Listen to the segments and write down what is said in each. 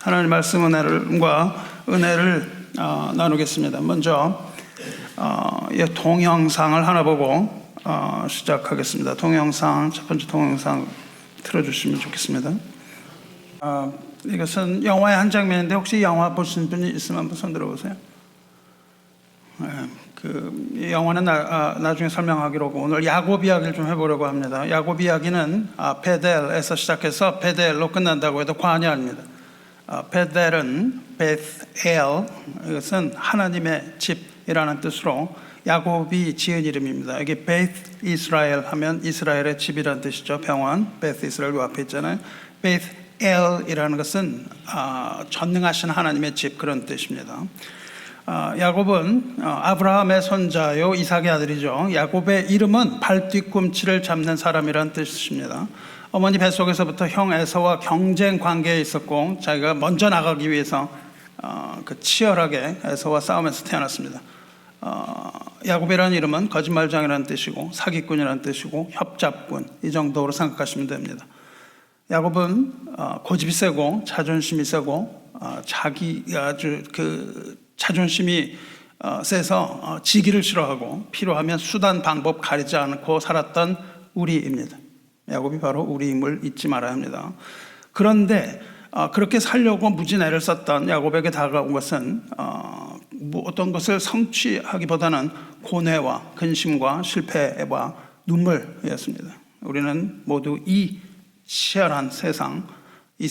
하나님 말씀 은혜를 나누겠습니다. 먼저 동영상을 하나 보고 시작하겠습니다. 동영상, 첫 번째 동영상 틀어주시면 좋겠습니다. 이것은 영화의 한 장면인데 혹시 영화 보신 분이 있으면 한번 손 들어보세요. 이 영화는 나중에 설명하기로 하고 오늘 야곱 이야기를 좀 해보려고 합니다. 야곱 이야기는 베델에서 시작해서 베델로 끝난다고 해도 과언이 아닙니다. 베델은 베스엘, 이것은 하나님의 집이라는 뜻으로 야곱이 지은 이름입니다. 여기 베스 이스라엘 하면 이스라엘의 집이라는 뜻이죠. 병원, 베스 이스라엘 그 앞에 있잖아요. 베스엘이라는 것은 전능하신 하나님의 집, 그런 뜻입니다. 야곱은 아브라함의 손자요 이삭의 아들이죠. 야곱의 이름은 발뒤꿈치를 잡는 사람이라는 뜻입니다. 어머니 뱃속에서부터 형 에서와 경쟁 관계에 있었고 자기가 먼저 나가기 위해서 치열하게 에서와 싸우면서 태어났습니다. 야곱이라는 이름은 거짓말장이라는 뜻이고 사기꾼이라는 뜻이고 협잡꾼, 이 정도로 생각하시면 됩니다. 야곱은 고집이 세고 자존심이 세고 자존심이 세서 지기를 싫어하고 필요하면 수단 방법 가리지 않고 살았던 우리입니다. 야곱이 바로 우리임을 잊지 말아야 합니다. 그런데 그렇게 살려고 무진 애를 썼던 야곱에게 다가온 것은 어떤 것을 성취하기보다는 고뇌와 근심과 실패와 눈물이었습니다. 우리는 모두 이 치열한 세상, 이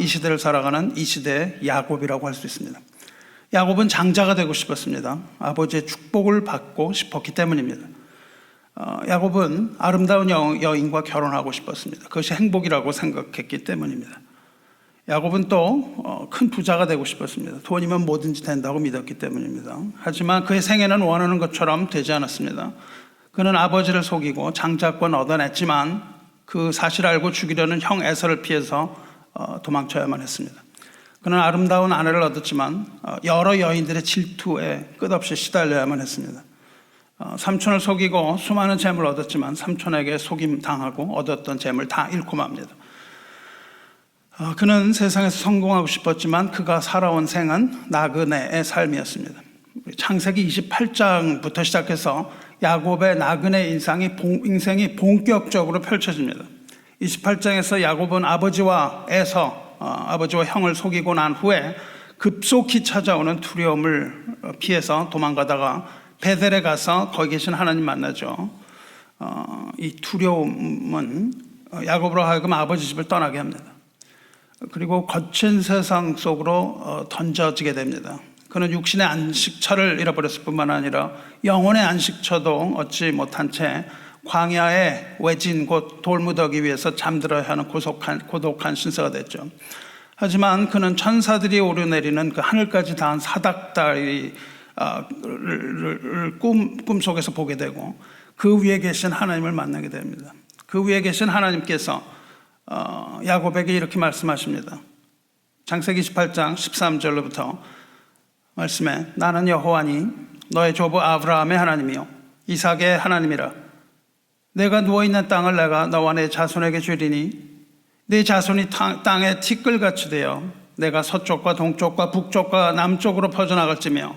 시대를 살아가는 이 시대의 야곱이라고 할 수 있습니다. 야곱은 장자가 되고 싶었습니다. 아버지의 축복을 받고 싶었기 때문입니다. 야곱은 아름다운 여인과 결혼하고 싶었습니다. 그것이 행복이라고 생각했기 때문입니다. 야곱은 또 큰 부자가 되고 싶었습니다. 돈이면 뭐든지 된다고 믿었기 때문입니다. 하지만 그의 생애는 원하는 것처럼 되지 않았습니다. 그는 아버지를 속이고 장자권 얻어냈지만 그 사실을 알고 죽이려는 형 에서를 피해서 도망쳐야만 했습니다. 그는 아름다운 아내를 얻었지만 여러 여인들의 질투에 끝없이 시달려야만 했습니다. 삼촌을 속이고 수많은 재물을 얻었지만 삼촌에게 속임당하고 얻었던 재물 다 잃고 맙니다. 그는 세상에서 성공하고 싶었지만 그가 살아온 생은 나그네의 삶이었습니다. 창세기 28장부터 시작해서 야곱의 나그네 인생이 본격적으로 펼쳐집니다. 28장에서 야곱은 아버지와 형을 속이고 난 후에 급속히 찾아오는 두려움을 피해서 도망가다가 베델에 가서 거기 계신 하나님 만나죠. 이 두려움은 야곱으로 하여금 아버지 집을 떠나게 합니다. 그리고 거친 세상 속으로 던져지게 됩니다. 그는 육신의 안식처를 잃어버렸을 뿐만 아니라 영혼의 안식처도 얻지 못한 채 광야의 외진 곳 돌무더기 위에서 잠들어야 하는 고독한 신세가 됐죠. 하지만 그는 천사들이 오르내리는 그 하늘까지 닿은 사닥다리를 꿈속에서 보게 되고 그 위에 계신 하나님을 만나게 됩니다. 그 위에 계신 하나님께서 야곱에게 이렇게 말씀하십니다. 창세기 28장 13절로부터 말씀에 나는 여호와니 너의 조부 아브라함의 하나님이요 이삭의 하나님이라. 내가 누워있는 땅을 내가 너와 내 자손에게 주리니 네 자손이 땅에 티끌같이 되어 내가 서쪽과 동쪽과 북쪽과 남쪽으로 퍼져나갈지며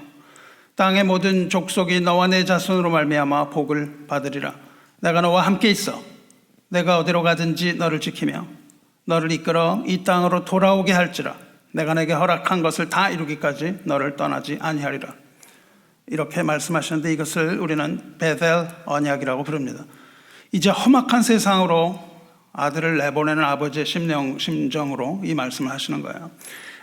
땅의 모든 족속이 너와 내 자손으로 말미암아 복을 받으리라. 내가 너와 함께 있어 내가 어디로 가든지 너를 지키며 너를 이끌어 이 땅으로 돌아오게 할지라. 내가 내게 허락한 것을 다 이루기까지 너를 떠나지 아니하리라. 이렇게 말씀하셨는데 이것을 우리는 베델 언약이라고 부릅니다. 이제 험악한 세상으로 아들을 내보내는 아버지의 심정으로 이 말씀을 하시는 거예요.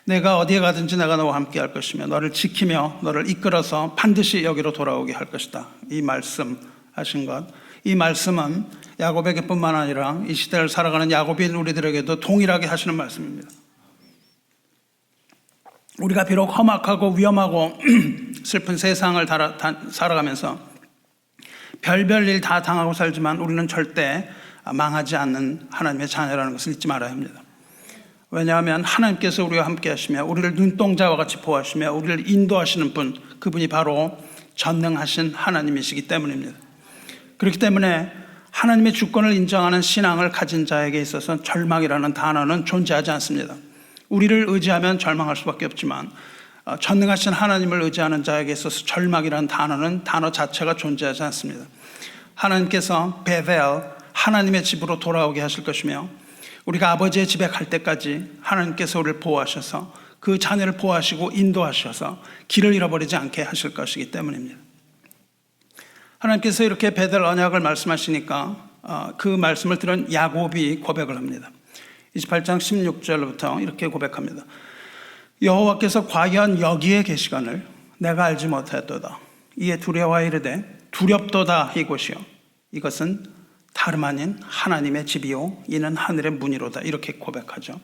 내가 어디에 가든지 내가 너와 함께 할 것이며 너를 지키며 너를 이끌어서 반드시 여기로 돌아오게 할 것이다. 이 말씀하신 것, 이 말씀은 야곱에게 뿐만 아니라 이 시대를 살아가는 야곱인 우리들에게도 동일하게 하시는 말씀입니다. 우리가 비록 험악하고 위험하고 슬픈 세상을 살아가면서 별별 일 다 당하고 살지만 우리는 절대 망하지 않는 하나님의 자녀라는 것을 잊지 말아야 합니다. 왜냐하면 하나님께서 우리와 함께 하시며 우리를 눈동자와 같이 보호하시며 우리를 인도하시는 분, 그분이 바로 전능하신 하나님이시기 때문입니다. 그렇기 때문에 하나님의 주권을 인정하는 신앙을 가진 자에게 있어서는 절망이라는 단어는 존재하지 않습니다. 우리를 의지하면 절망할 수밖에 없지만 전능하신 하나님을 의지하는 자에게 있어서 절망이라는 단어 자체가 존재하지 않습니다. 하나님께서 베델, 하나님의 집으로 돌아오게 하실 것이며 우리가 아버지의 집에 갈 때까지 하나님께서 우리를 보호하셔서 그 자녀를 보호하시고 인도하셔서 길을 잃어버리지 않게 하실 것이기 때문입니다. 하나님께서 이렇게 베델 언약을 말씀하시니까 그 말씀을 들은 야곱이 고백을 합니다. 28장 16절부터 이렇게 고백합니다. 여호와께서 과연 여기에 계시거늘 내가 알지 못하였도다. 이에 두려워 이르되 두렵도다 이곳이요 이것은 다름 아닌 하나님의 집이요 이는 하늘의 문이로다. 이렇게 고백하죠.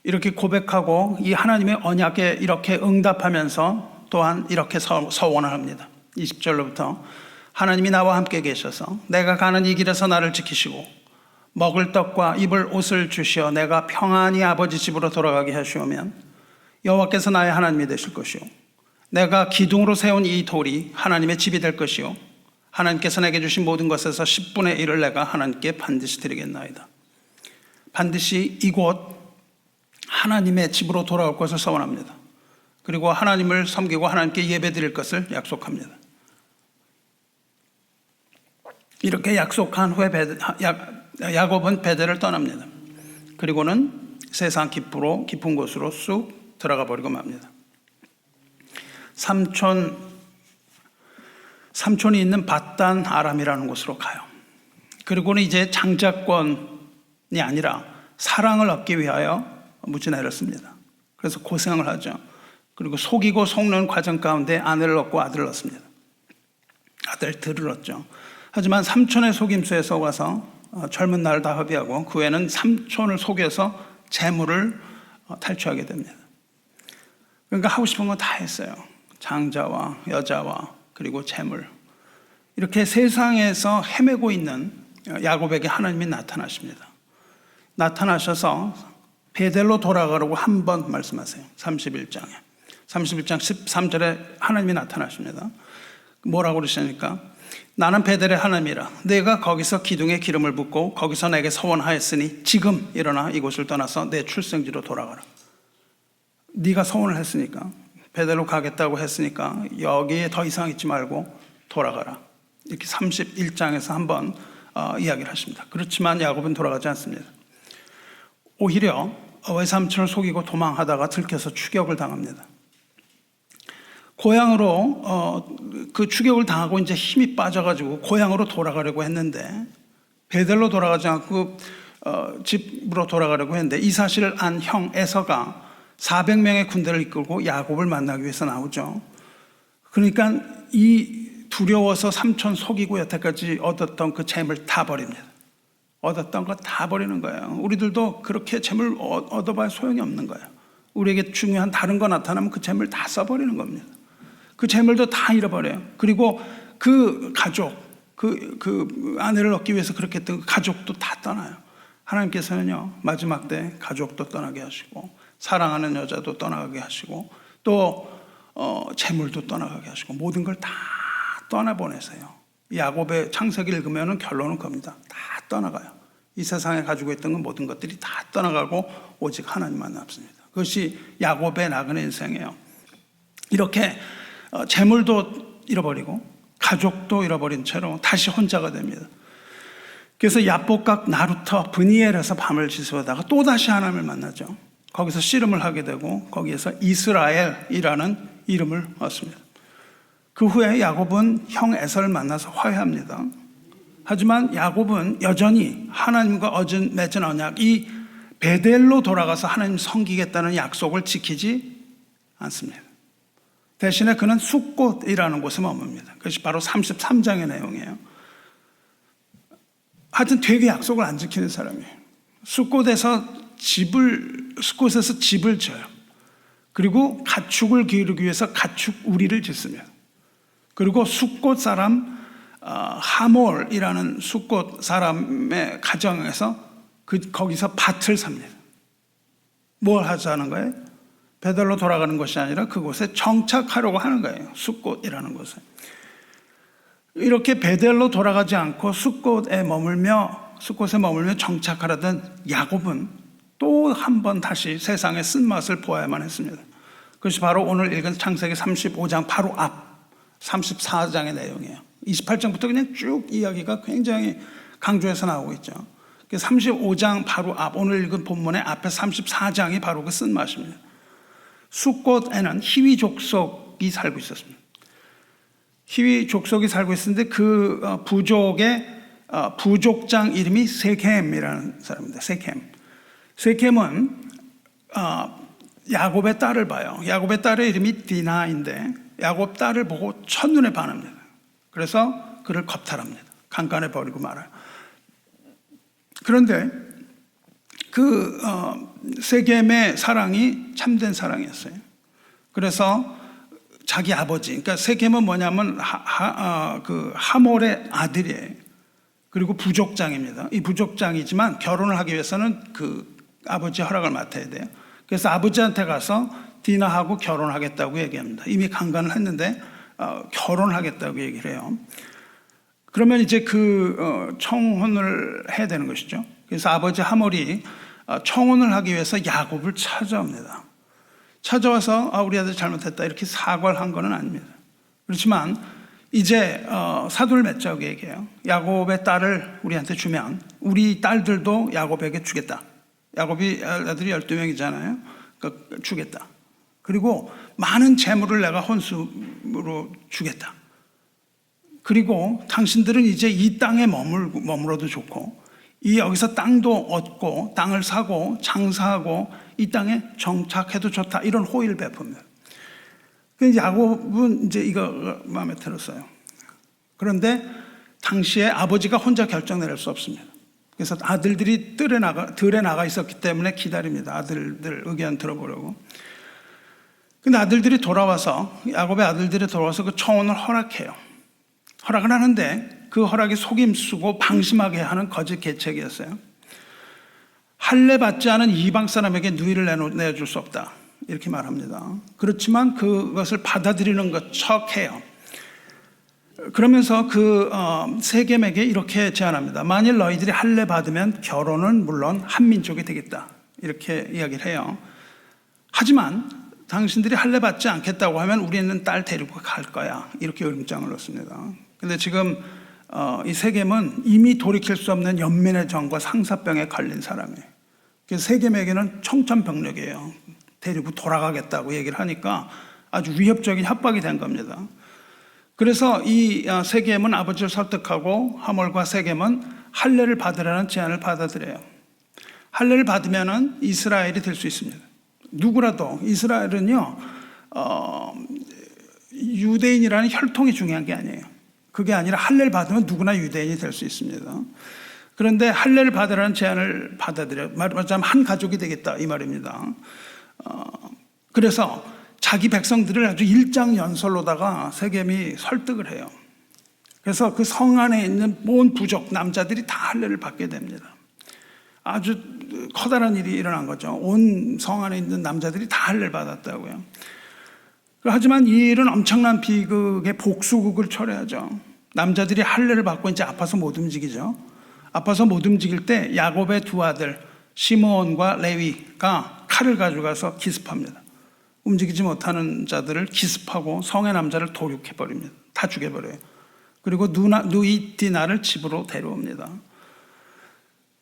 이렇게 고백하고 이 하나님의 언약에 이렇게 응답하면서 또한 이렇게 서원을 합니다. 20절로부터 하나님이 나와 함께 계셔서 내가 가는 이 길에서 나를 지키시고 먹을 떡과 입을 옷을 주시어 내가 평안히 아버지 집으로 돌아가게 하시오면 여호와께서 나의 하나님이 되실 것이요 내가 기둥으로 세운 이 돌이 하나님의 집이 될 것이요 하나님께서 내게 주신 모든 것에서 10분의 1을 내가 하나님께 반드시 드리겠나이다. 반드시 이곳 하나님의 집으로 돌아올 것을 서원합니다. 그리고 하나님을 섬기고 하나님께 예배드릴 것을 약속합니다. 이렇게 약속한 후에 야곱은 베델을 떠납니다. 그리고는 세상 깊은 곳으로 쑥 들어가 버리고 맙니다. 삼촌이 있는 밧단 아람이라는 곳으로 가요. 그리고는 이제 장자권이 아니라 사랑을 얻기 위하여 무지내를 씁니다. 그래서 고생을 하죠. 그리고 속이고 속는 과정 가운데 아내를 얻고 아들을 얻습니다. 아들들을 얻죠. 하지만 삼촌의 속임수에 속아서 젊은 날 다 허비하고 그 후에는 삼촌을 속여서 재물을 탈취하게 됩니다. 그러니까 하고 싶은 건 다 했어요. 장자와 여자와 그리고 재물. 이렇게 세상에서 헤매고 있는 야곱에게 하나님이 나타나십니다. 나타나셔서 베델로 돌아가라고 한 번 말씀하세요. 31장 13절에 하나님이 나타나십니다. 뭐라고 그러시니까 나는 베델의 하나님이라 내가 거기서 기둥에 기름을 붓고 거기서 내게 서원하였으니 지금 일어나 이곳을 떠나서 내 출생지로 돌아가라. 네가 서원을 했으니까 베델로 가겠다고 했으니까 여기에 더 이상 있지 말고 돌아가라. 이렇게 31장에서 한번 이야기를 하십니다. 그렇지만 야곱은 돌아가지 않습니다. 오히려 외삼촌을 속이고 도망하다가 들켜서 추격을 당합니다. 고향으로 그 추격을 당하고 이제 힘이 빠져가지고 고향으로 돌아가려고 했는데 베델로 돌아가지 않고 집으로 돌아가려고 했는데 이 사실을 안 형 에서가 400명의 군대를 이끌고 야곱을 만나기 위해서 나오죠. 그러니까 이 두려워서 삼촌 속이고 여태까지 얻었던 그 재물 다 버립니다. 얻었던 거 다 버리는 거예요. 우리들도 그렇게 재물 얻어봐야 소용이 없는 거예요. 우리에게 중요한 다른 거 나타나면 그 재물 다 써버리는 겁니다. 그 재물도 다 잃어버려요. 그리고 그 가족, 그 아내를 얻기 위해서 그렇게 했던 그 가족도 다 떠나요. 하나님께서는요, 마지막 때 가족도 떠나게 하시고, 사랑하는 여자도 떠나가게 하시고, 또 재물도 떠나가게 하시고, 모든 걸 다 떠나보내세요. 야곱의 창세기 읽으면 결론은 겁니다. 다 떠나가요. 이 세상에 가지고 있던 건 모든 것들이 다 떠나가고 오직 하나님만 남습니다. 그것이 야곱의 나그네 인생이에요. 이렇게 재물도 잃어버리고 가족도 잃어버린 채로 다시 혼자가 됩니다. 그래서 야복각 나루터 브니엘에서 밤을 지새우다가 또 다시 하나님을 만나죠. 거기서 씨름을 하게 되고 거기에서 이스라엘이라는 이름을 얻습니다. 그 후에 야곱은 형 에서를 만나서 화해합니다. 하지만 야곱은 여전히 하나님과 맺은 언약, 이 베델로 돌아가서 하나님 섬기겠다는 약속을 지키지 않습니다. 대신에 그는 숫꽃이라는 곳에 머뭅니다. 그것이 바로 33장의 내용이에요. 하여튼 되게 약속을 안 지키는 사람이에요. 숫꽃에서 집을 지어요. 그리고 가축을 기르기 위해서 가축 우리를 짓습니다. 그리고 숫꽃 사람 하몰이라는 숫꽃 사람의 가정에서 거기서 밭을 삽니다. 뭘 하자는 거예요? 베델로 돌아가는 것이 아니라 그곳에 정착하려고 하는 거예요. 숫꽃이라는 곳에. 이렇게 베델로 돌아가지 않고 숫꽃에 머물며 정착하려던 야곱은 또 한 번 다시 세상의 쓴맛을 보아야만 했습니다. 그것이 바로 오늘 읽은 창세기 35장 바로 앞 34장의 내용이에요. 28장부터 그냥 쭉 이야기가 굉장히 강조해서 나오고 있죠. 35장 바로 앞, 오늘 읽은 본문의 앞에 34장이 바로 그 쓴맛입니다. 숫곳에는 히위 족속이 살고 있었습니다. 히위 족속이 살고 있었는데 그 부족의 부족장 이름이 세켐이라는 사람입니다. 세켐은 야곱의 딸을 봐요. 야곱의 딸의 이름이 디나인데 야곱 딸을 보고 첫눈에 반합니다. 그래서 그를 겁탈합니다. 강간해 버리고 말아요. 그런데 그 세겜의 사랑이 참된 사랑이었어요. 그래서 자기 아버지, 그러니까 세겜은 뭐냐면 그 하몰의 아들이에요. 그리고 부족장입니다. 이 부족장이지만 결혼을 하기 위해서는 그 아버지 허락을 맡아야 돼요. 그래서 아버지한테 가서 디나하고 결혼하겠다고 얘기합니다. 이미 강간을 했는데 결혼하겠다고 얘기를 해요. 그러면 이제 그 청혼을 해야 되는 것이죠. 그래서 아버지 하몰이 청혼을 하기 위해서 야곱을 찾아옵니다. 찾아와서 우리 아들 잘못했다 이렇게 사과를 한 건 아닙니다. 그렇지만 이제 사돈을 맺자고 얘기해요. 야곱의 딸을 우리한테 주면 우리 딸들도 야곱에게 주겠다. 야곱이 아들이 12명이잖아요. 그러니까 주겠다. 그리고 많은 재물을 내가 혼수로 주겠다. 그리고 당신들은 이제 이 땅에 머물어도 좋고 여기서 땅도 얻고 땅을 사고 장사하고 이 땅에 정착해도 좋다. 이런 호의를 베풉니다. 그래서 야곱은 이제 이거 마음에 들었어요. 그런데 당시에 아버지가 혼자 결정 내릴 수 없습니다. 그래서 아들들이 들에 나가 있었기 때문에 기다립니다. 아들들 의견 들어보려고. 근데 아들들이 돌아와서 야곱의 아들들이 돌아와서 그 청혼을 허락해요. 허락을 하는데 그 허락이 속임수고 방심하게 하는 거짓 계책이었어요. 할례 받지 않은 이방 사람에게 누이를 내줄 수 없다 이렇게 말합니다. 그렇지만 그것을 받아들이는 것 척해요. 그러면서 그 세겜에게 이렇게 제안합니다. 만일 너희들이 할례 받으면 결혼은 물론 한 민족이 되겠다 이렇게 이야기를 해요. 하지만 당신들이 할례 받지 않겠다고 하면 우리는 딸 데리고 갈 거야 이렇게 요름장을 놓습니다. 근데 지금 이 세겜은 이미 돌이킬 수 없는 연민의 정과 상사병에 걸린 사람이에요. 그래서 세겜에게는 청천벽력이에요. 데리고 돌아가겠다고 얘기를 하니까 아주 위협적인 협박이 된 겁니다. 그래서 이 세겜은 아버지를 설득하고 하몰과 세겜은 할례를 받으라는 제안을 받아들여요. 할례를 받으면은 이스라엘이 될 수 있습니다. 누구라도 이스라엘은요 유대인이라는 혈통이 중요한 게 아니에요. 그게 아니라 할례를 받으면 누구나 유대인이 될 수 있습니다. 그런데 할례를 받으라는 제안을 받아들여 말하자면 한 가족이 되겠다 이 말입니다. 그래서 자기 백성들을 아주 일장연설로다가 세겜이 설득을 해요. 그래서 그 성 안에 있는 온 부족 남자들이 다 할례를 받게 됩니다. 아주 커다란 일이 일어난 거죠. 온 성 안에 있는 남자들이 다 할례를 받았다고요. 하지만 이 일은 엄청난 비극의 복수극을 초래하죠. 남자들이 할례를 받고 이제 아파서 못 움직이죠. 아파서 못 움직일 때 야곱의 두 아들 시므온과 레위가 칼을 가져가서 기습합니다. 움직이지 못하는 자들을 기습하고 성의 남자를 도륙해버립니다. 다 죽여버려요. 그리고 누이 디나를 집으로 데려옵니다.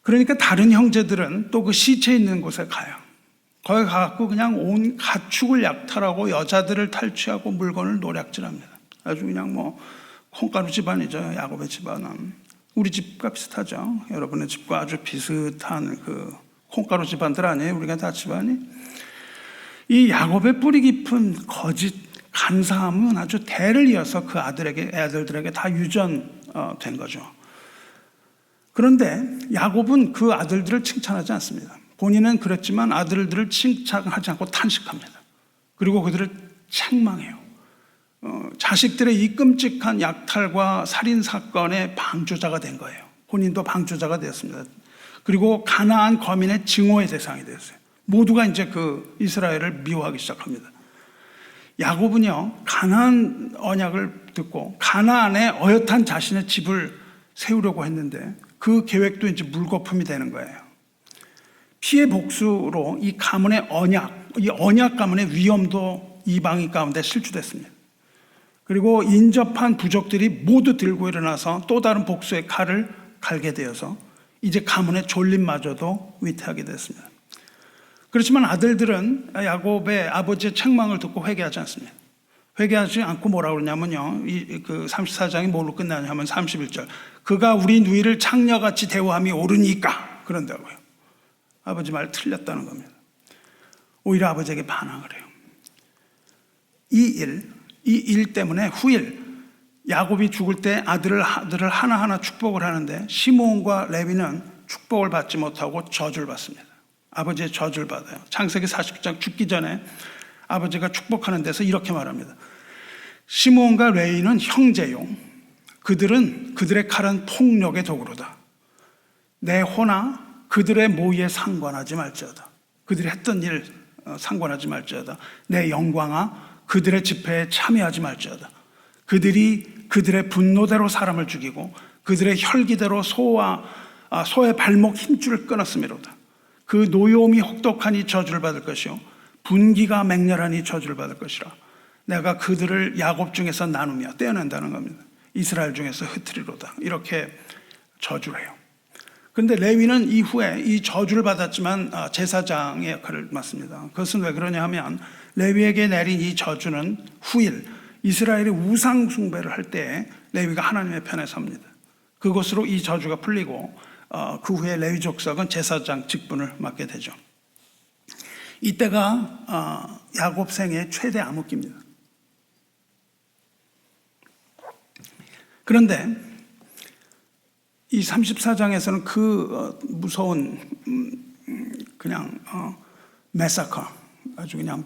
그러니까 다른 형제들은 또 그 시체 있는 곳에 가요. 거기 가갖고 그냥 온 가축을 약탈하고 여자들을 탈취하고 물건을 노략질합니다. 아주 그냥 뭐 콩가루 집안이죠. 야곱의 집안은 우리 집과 비슷하죠. 여러분의 집과 아주 비슷한 그 콩가루 집안들 아니에요? 우리가 다 집안이. 이 야곱의 뿌리 깊은 거짓 간사함은 아주 대를 이어서 그 애들들에게 다 유전된 거죠. 그런데 야곱은 그 아들들을 칭찬하지 않습니다. 본인은 그랬지만 아들들을 칭찬하지 않고 탄식합니다. 그리고 그들을 책망해요. 자식들의 이 끔찍한 약탈과 살인 사건의 방조자가 된 거예요. 본인도 방조자가 되었습니다. 그리고 가나안 거민의 증오의 대상이 되었어요. 모두가 이제 그 이스라엘을 미워하기 시작합니다. 야곱은요, 가나안 언약을 듣고 가나안에 어엿한 자신의 집을 세우려고 했는데 그 계획도 이제 물거품이 되는 거예요. 피의 복수로 이 가문의 언약, 이 언약 가문의 위엄도 이방인 가운데 실추됐습니다. 그리고 인접한 부족들이 모두 들고 일어나서 또 다른 복수의 칼을 갈게 되어서 이제 가문의 졸림마저도 위태하게 됐습니다. 그렇지만 아들들은 야곱의 아버지의 책망을 듣고 회개하지 않습니다. 회개하지 않고 뭐라고 그러냐면요, 그 34장이 뭘로 끝나냐 하면 31절, 그가 우리 누이를 창녀같이 대우함이 옳으니까 그런다고요. 아버지 말 틀렸다는 겁니다. 오히려 아버지에게 반항을 해요. 이 일 때문에 후일 야곱이 죽을 때 아들을 하나하나 축복을 하는데 시므온과 레위는 축복을 받지 못하고 저주를 받습니다. 아버지의 저주를 받아요. 창세기 40장 죽기 전에 아버지가 축복하는 데서 이렇게 말합니다. 시므온과 레위는 형제요, 그들은 그들의 칼은 폭력의 도구로다. 내 호나 그들의 모의에 상관하지 말지어다. 그들이 했던 일 상관하지 말지어다. 내 영광아 그들의 집회에 참여하지 말지어다. 그들이 그들의 분노대로 사람을 죽이고 그들의 혈기대로 소의 발목 힘줄을 끊었음이로다. 그 노여움이 혹독하니 저주를 받을 것이요 분기가 맹렬하니 저주를 받을 것이라. 내가 그들을 야곱 중에서 나누며 떼어낸다는 겁니다. 이스라엘 중에서 흩트리로다. 이렇게 저주를 해요. 그런데 레위는 이후에 이 저주를 받았지만 제사장의 역할을 맡습니다. 그것은 왜 그러냐 하면 레위에게 내린 이 저주는 후일 이스라엘이 우상 숭배를 할 때 레위가 하나님의 편에 섭니다. 그것으로 이 저주가 풀리고 그 후에 레위 족속은 제사장 직분을 맡게 되죠. 이때가 야곱 생의 최대 암흑기입니다. 그런데 이 34장에서는 그 무서운 그냥 매사커, 아주 그냥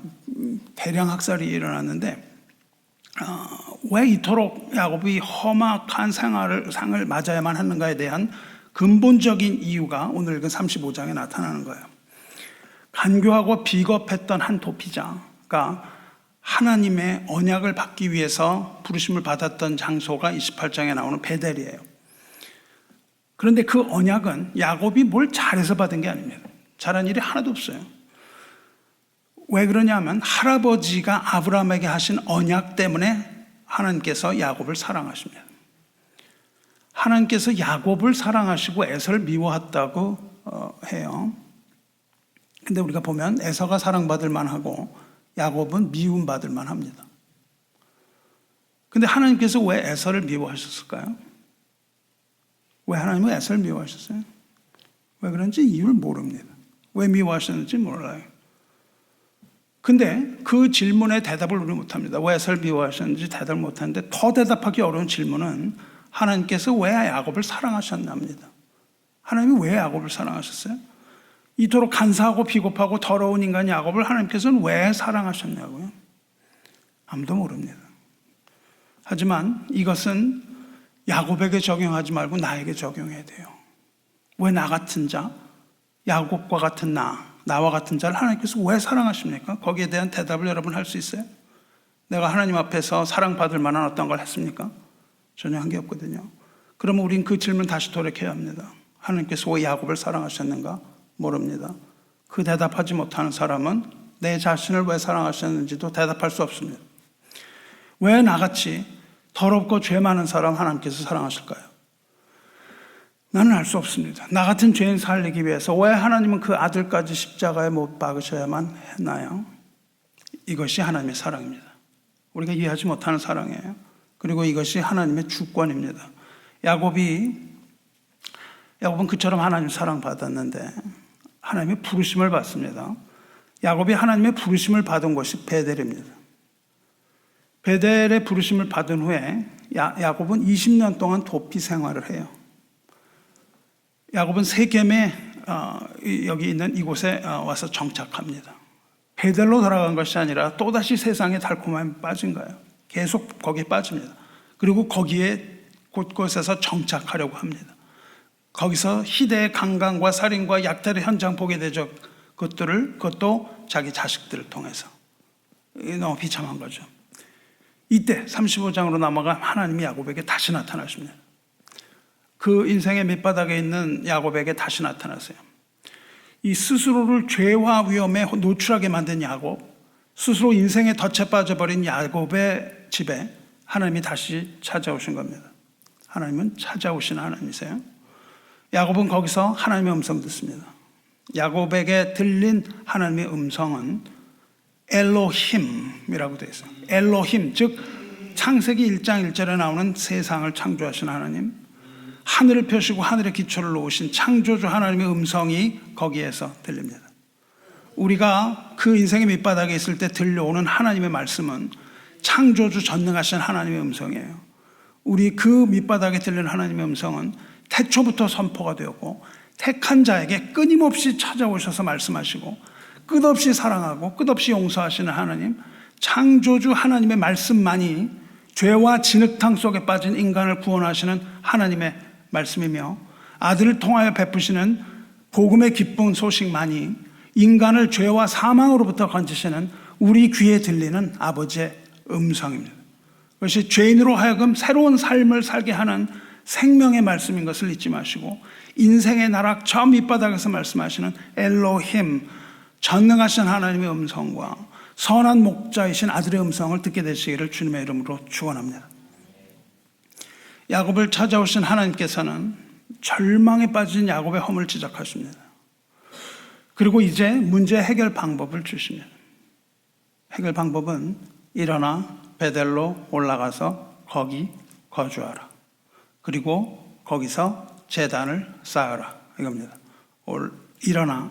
대량 학살이 일어났는데 왜 이토록 야곱이 험악한 상을 맞아야만 하는가에 대한 근본적인 이유가 오늘 읽은 35장에 나타나는 거예요. 간교하고 비겁했던 한 도피자가 하나님의 언약을 받기 위해서 부르심을 받았던 장소가 28장에 나오는 베델이에요. 그런데 그 언약은 야곱이 뭘 잘해서 받은 게 아닙니다. 잘한 일이 하나도 없어요. 왜 그러냐면 할아버지가 아브라함에게 하신 언약 때문에 하나님께서 야곱을 사랑하십니다. 하나님께서 야곱을 사랑하시고 에서를 미워했다고 해요. 근데 우리가 보면 에서가 사랑받을 만하고 야곱은 미움받을 만합니다. 근데 하나님께서 왜 에서를 미워하셨을까요? 왜 하나님은 에서를 미워하셨어요? 왜 그런지 이유를 모릅니다. 왜 미워하셨는지 몰라요. 근데 그 질문에 대답을 우리 못합니다. 왜 에서를 미워하셨는지 대답을 못하는데 더 대답하기 어려운 질문은 하나님께서 왜 야곱을 사랑하셨나입니다. 하나님이 왜 야곱을 사랑하셨어요? 이토록 간사하고 비겁하고 더러운 인간 야곱을 하나님께서는 왜 사랑하셨냐고요? 아무도 모릅니다. 하지만 이것은 야곱에게 적용하지 말고 나에게 적용해야 돼요. 왜 나 같은 자, 야곱과 같은 나와 같은 자를 하나님께서 왜 사랑하십니까? 거기에 대한 대답을 여러분 할 수 있어요? 내가 하나님 앞에서 사랑받을 만한 어떤 걸 했습니까? 전혀 한 게 없거든요. 그러면 우린 그 질문 다시 돌이켜야 합니다. 하나님께서 왜 야곱을 사랑하셨는가? 모릅니다. 그 대답하지 못하는 사람은 내 자신을 왜 사랑하셨는지도 대답할 수 없습니다. 왜 나같이 더럽고 죄 많은 사람 하나님께서 사랑하실까요? 나는 알 수 없습니다. 나 같은 죄인 살리기 위해서 왜 하나님은 그 아들까지 십자가에 못 박으셔야만 했나요? 이것이 하나님의 사랑입니다. 우리가 이해하지 못하는 사랑이에요. 그리고 이것이 하나님의 주권입니다. 야곱은 그처럼 하나님 사랑받았는데 하나님의 부르심을 받습니다. 야곱이 하나님의 부르심을 받은 곳이 베델입니다. 베델의 부르심을 받은 후에 야곱은 20년 동안 도피 생활을 해요. 야곱은 세겜에 여기 있는 이곳에 와서 정착합니다. 베델로 돌아간 것이 아니라 또다시 세상의 달콤함에 빠진 거예요. 계속 거기에 빠집니다. 그리고 거기에 곳곳에서 정착하려고 합니다. 거기서 희대의 강간과 살인과 약탈의 현장 보게 되죠. 그것도 자기 자식들을 통해서. 너무 비참한 거죠. 이때 35장으로 넘어가 하나님이 야곱에게 다시 나타나십니다. 그 인생의 밑바닥에 있는 야곱에게 다시 나타나세요. 이 스스로를 죄와 위험에 노출하게 만든 야곱, 스스로 인생에 덫에 빠져버린 야곱의 집에 하나님이 다시 찾아오신 겁니다. 하나님은 찾아오시는 하나님이세요. 야곱은 거기서 하나님의 음성 듣습니다. 야곱에게 들린 하나님의 음성은 엘로힘이라고 되어 있어요. 엘로힘, 즉 창세기 1장 1절에 나오는 세상을 창조하신 하나님, 하늘을 펴시고 하늘의 기초를 놓으신 창조주 하나님의 음성이 거기에서 들립니다. 우리가 그 인생의 밑바닥에 있을 때 들려오는 하나님의 말씀은 창조주 전능하신 하나님의 음성이에요. 우리 그 밑바닥에 들리는 하나님의 음성은 태초부터 선포가 되었고 택한 자에게 끊임없이 찾아오셔서 말씀하시고 끝없이 사랑하고 끝없이 용서하시는 하나님, 창조주 하나님의 말씀만이 죄와 진흙탕 속에 빠진 인간을 구원하시는 하나님의 말씀이며 아들을 통하여 베푸시는 복음의 기쁜 소식만이 인간을 죄와 사망으로부터 건지시는 우리 귀에 들리는 아버지의 음성입니다. 그것이 죄인으로 하여금 새로운 삶을 살게 하는 생명의 말씀인 것을 잊지 마시고 인생의 나락 저 밑바닥에서 말씀하시는 엘로힘, 전능하신 하나님의 음성과 선한 목자이신 아들의 음성을 듣게 되시기를 주님의 이름으로 축원합니다. 야곱을 찾아오신 하나님께서는 절망에 빠진 야곱의 허물을 지적하십니다. 그리고 이제 문제 해결 방법을 주십니다. 해결 방법은 일어나 베델로 올라가서 거기 거주하라. 그리고 거기서 제단을 쌓아라. 이겁니다. 일어나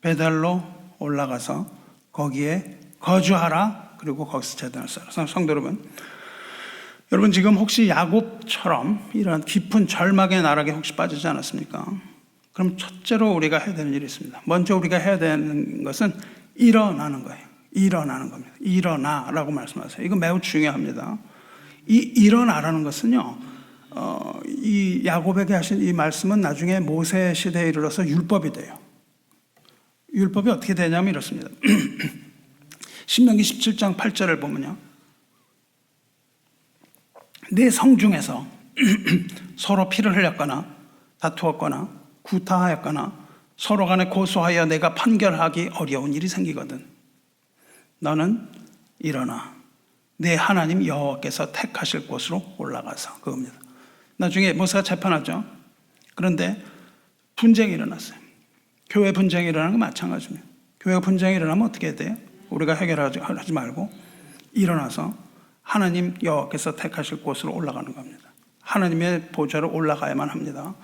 베델로 올라가서 거기에 거주하라. 그리고 거기서 제단을 쌓아라. 성도 여러분 지금 혹시 야곱처럼 이런 깊은 절망의 나락에 혹시 빠지지 않았습니까? 그럼 첫째로 우리가 해야 되는 일이 있습니다. 먼저 우리가 해야 되는 것은 일어나는 거예요. 일어나는 겁니다. 일어나라고 말씀하세요. 이거 매우 중요합니다. 이 일어나라는 것은요, 이 야곱에게 하신 이 말씀은 나중에 모세 시대에 이르러서 율법이 돼요. 율법이 어떻게 되냐면 이렇습니다. 신명기 17장 8절을 보면요, 내 성중에서 서로 피를 흘렸거나 다투었거나 구타하였거나 서로 간에 고소하여 내가 판결하기 어려운 일이 생기거든 너는 일어나 내 하나님 여호와께서 택하실 곳으로 올라가서, 그겁니다. 나중에 모세가 재판하죠. 그런데 분쟁이 일어났어요. 교회 분쟁이 일어나는 건 마찬가지입니다. 교회 분쟁이 일어나면 어떻게 해야 돼요? 우리가 해결하지 말고 일어나서 하나님 여호와께서 택하실 곳으로 올라가는 겁니다. 하나님의 보좌로 올라가야만 합니다.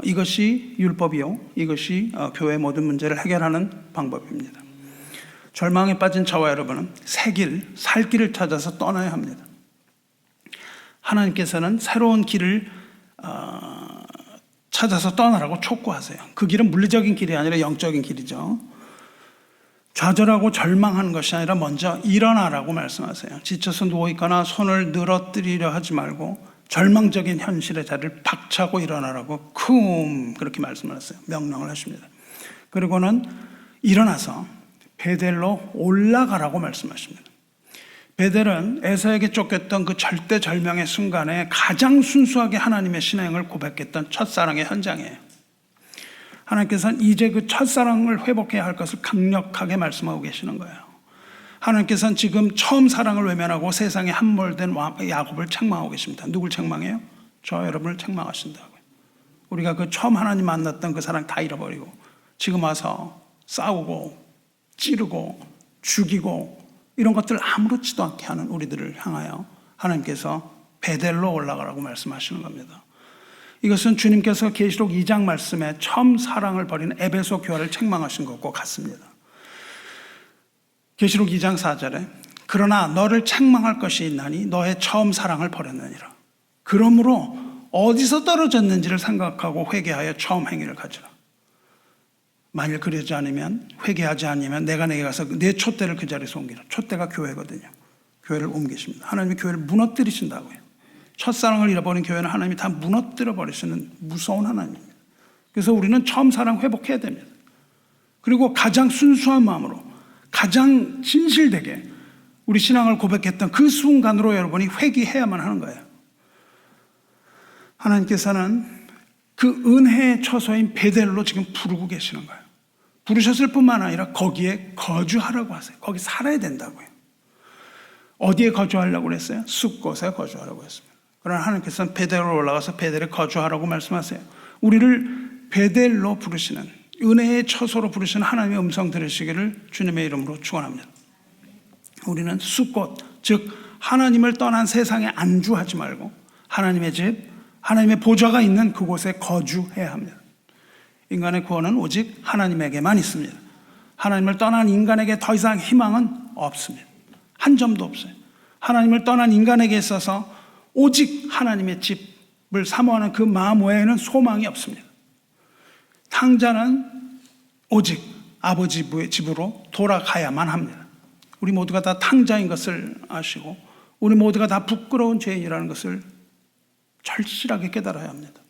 이것이 율법이요, 이것이 교회의 모든 문제를 해결하는 방법입니다. 절망에 빠진 저와 여러분은 새 길, 살 길을 찾아서 떠나야 합니다. 하나님께서는 새로운 길을 찾아서 떠나라고 촉구하세요. 그 길은 물리적인 길이 아니라 영적인 길이죠. 좌절하고 절망하는 것이 아니라 먼저 일어나라고 말씀하세요. 지쳐서 누워있거나 손을 늘어뜨리려 하지 말고 절망적인 현실의 자리를 박차고 일어나라고 그렇게 말씀을 하세요. 명령을 하십니다. 그리고는 일어나서 베델로 올라가라고 말씀하십니다. 베델은 에사에게 쫓겼던 그 절대절명의 순간에 가장 순수하게 하나님의 신앙을 고백했던 첫사랑의 현장이에요. 하나님께서는 이제 그 첫사랑을 회복해야 할 것을 강력하게 말씀하고 계시는 거예요. 하나님께서는 지금 처음 사랑을 외면하고 세상에 함몰된 야곱을 책망하고 계십니다. 누굴 책망해요? 저 여러분을 책망하신다고요. 우리가 그 처음 하나님 만났던 그 사랑 다 잃어버리고 지금 와서 싸우고 찌르고 죽이고 이런 것들 아무렇지도 않게 하는 우리들을 향하여 하나님께서 베델로 올라가라고 말씀하시는 겁니다. 이것은 주님께서 계시록 2장 말씀에 처음 사랑을 버린 에베소 교회를 책망하신 것과 같습니다. 계시록 2장 4절에 그러나 너를 책망할 것이 있나니 너의 처음 사랑을 버렸느니라. 그러므로 어디서 떨어졌는지를 생각하고 회개하여 처음 행위를 가지라. 만일 그러지 않으면, 회개하지 않으면 내가 내게 가서 내 촛대를 그 자리에서 옮기라. 촛대가 교회거든요. 교회를 옮기십니다. 하나님이 교회를 무너뜨리신다고요. 첫사랑을 잃어버린 교회는 하나님이 다 무너뜨려 버리시는 무서운 하나님입니다. 그래서 우리는 처음 사랑 회복해야 됩니다. 그리고 가장 순수한 마음으로 가장 진실되게 우리 신앙을 고백했던 그 순간으로 여러분이 회개해야만 하는 거예요. 하나님께서는 그 은혜의 처소인 베델로 지금 부르고 계시는 거예요. 부르셨을 뿐만 아니라 거기에 거주하라고 하세요. 거기 살아야 된다고요. 어디에 거주하려고 그랬어요? 숲곳에 거주하라고 했습니다. 그러나 하나님께서는 베델로 올라가서 베델에 거주하라고 말씀하세요. 우리를 베델로 부르시는, 은혜의 처소로 부르시는 하나님의 음성 들으시기를 주님의 이름으로 축원합니다. 우리는 숲곳, 즉 하나님을 떠난 세상에 안주하지 말고 하나님의 집, 하나님의 보좌가 있는 그곳에 거주해야 합니다. 인간의 구원은 오직 하나님에게만 있습니다. 하나님을 떠난 인간에게 더 이상 희망은 없습니다. 한 점도 없어요. 하나님을 떠난 인간에게 있어서 오직 하나님의 집을 사모하는 그 마음 외에는 없습니다. 탕자는 오직 아버지의 집으로 돌아가야만 합니다. 우리 모두가 다 탕자인 것을 아시고 우리 모두가 다 부끄러운 죄인이라는 것을 절실하게 깨달아야 합니다.